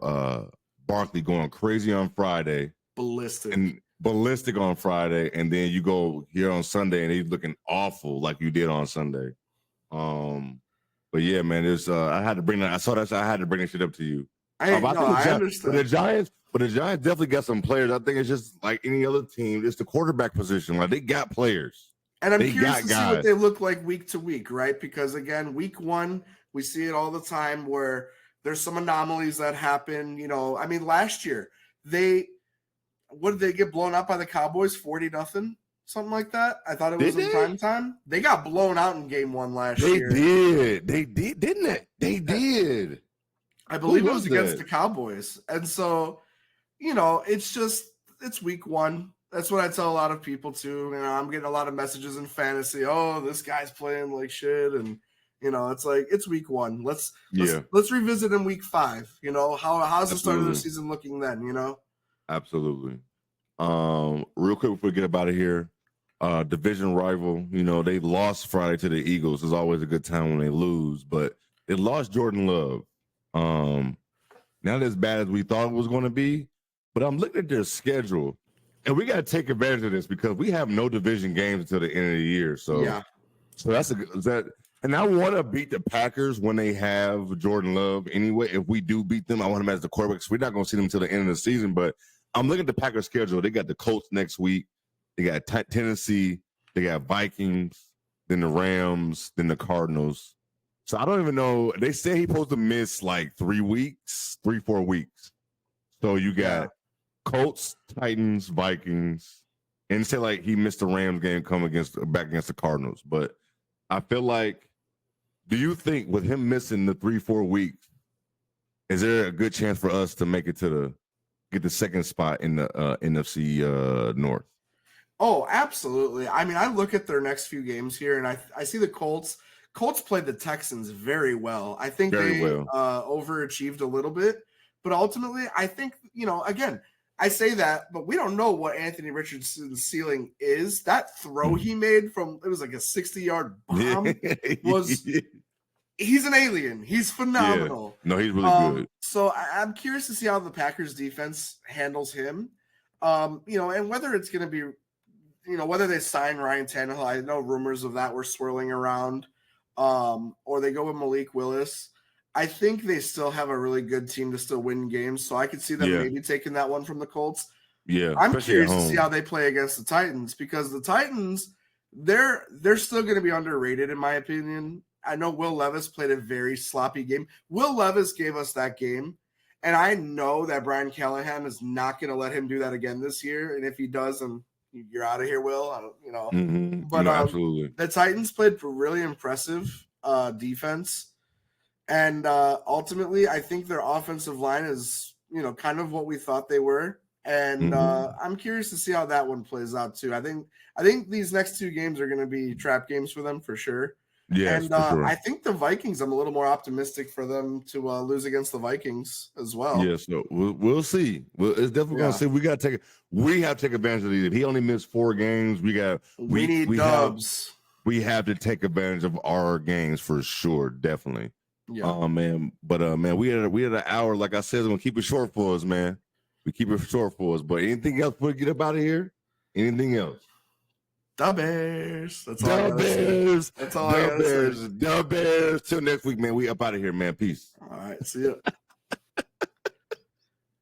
Barkley going crazy on Friday, ballistic on Friday, and then you go here on Sunday and he's looking awful like you did on Sunday. But yeah, man, there's I had to bring that. I saw that. So I had to bring that shit up to you. I But the understand. Giants definitely got some players. I think it's just like any other team. It's the quarterback position. Like they got players. And I'm They curious got to see what guys. they look like week to week, right? Because again, week one, we see it all the time where there's some anomalies that happen. I mean, last year what did they get blown out by the Cowboys? 40-0, something like that. I thought it Did was in they? prime time. They got blown out in game one last They year. did. They did, didn't they? They did. I believe Who it was was against that? the Cowboys. And so, it's week one. That's what I tell a lot of people too. I'm getting a lot of messages in fantasy. Oh, this guy's playing like shit, and it's like it's week one. Let's revisit in week 5. How's the start of the season looking then? Absolutely. Real quick before we get up out of here, division rival. They lost Friday to the Eagles. It's always a good time when they lose, but they lost Jordan Love. Not as bad as we thought it was going to be, but I'm looking at their schedule. And we got to take advantage of this because we have no division games until the end of the year. So, yeah. So and I want to beat the Packers when they have Jordan Love anyway. If we do beat them, I want him as the quarterback. So we're not going to see them until the end of the season. But I'm looking at the Packers schedule. They got the Colts next week. They got Tennessee. They got Vikings. Then the Rams. Then the Cardinals. So I don't even know. They say he's supposed to miss like 4 weeks. So you got Colts, Titans, Vikings, and say like he missed the Rams game back against the Cardinals. But I feel like, do you think with him missing the 3-4 weeks, is there a good chance for us to make it get the second spot in the NFC North? Oh, absolutely. I mean, I look at their next few games here, and I see the Colts. Colts played the Texans very well. I think they overachieved a little bit, but ultimately, I think again. I say that, but we don't know what Anthony Richardson's ceiling is. That throw he made it was like a 60-yard bomb. He's an alien. He's phenomenal. Yeah. No, he's really good. So I'm curious to see how the Packers defense handles him. And whether it's going to be, whether they sign Ryan Tannehill. I know rumors of that were swirling around, or they go with Malik Willis. I think they still have a really good team to still win games, so I could see them maybe taking that one from the Colts. Yeah, I'm curious to see how they play against the Titans because the Titans, they're still going to be underrated in my opinion. I know Will Levis played a very sloppy game. Will Levis gave us that game, and I know that Brian Callahan is not going to let him do that again this year. And if he does, then you're out of here, Will. But absolutely, the Titans played really impressive defense. And ultimately, I think their offensive line is, kind of what we thought they were. And I'm curious to see how that one plays out too. I think these next 2 games are going to be trap games for them for sure. Yeah, and I think the Vikings, I'm a little more optimistic for them to lose against the Vikings as well. Yeah, so we'll see. It's definitely going to see. We have to take advantage of these. If he only missed 4 games, we need dubs. We have to take advantage of our games for sure, definitely. Yeah. Oh man, but man, we had an hour. Like I said, we're gonna keep it short for us, man. We keep it short for us. But anything else before we get up out of here? Anything else? The Bears. That's all I gotta say. That's all I gotta say. The Bears. Till next week, man. We up out of here, man. Peace. All right. See ya.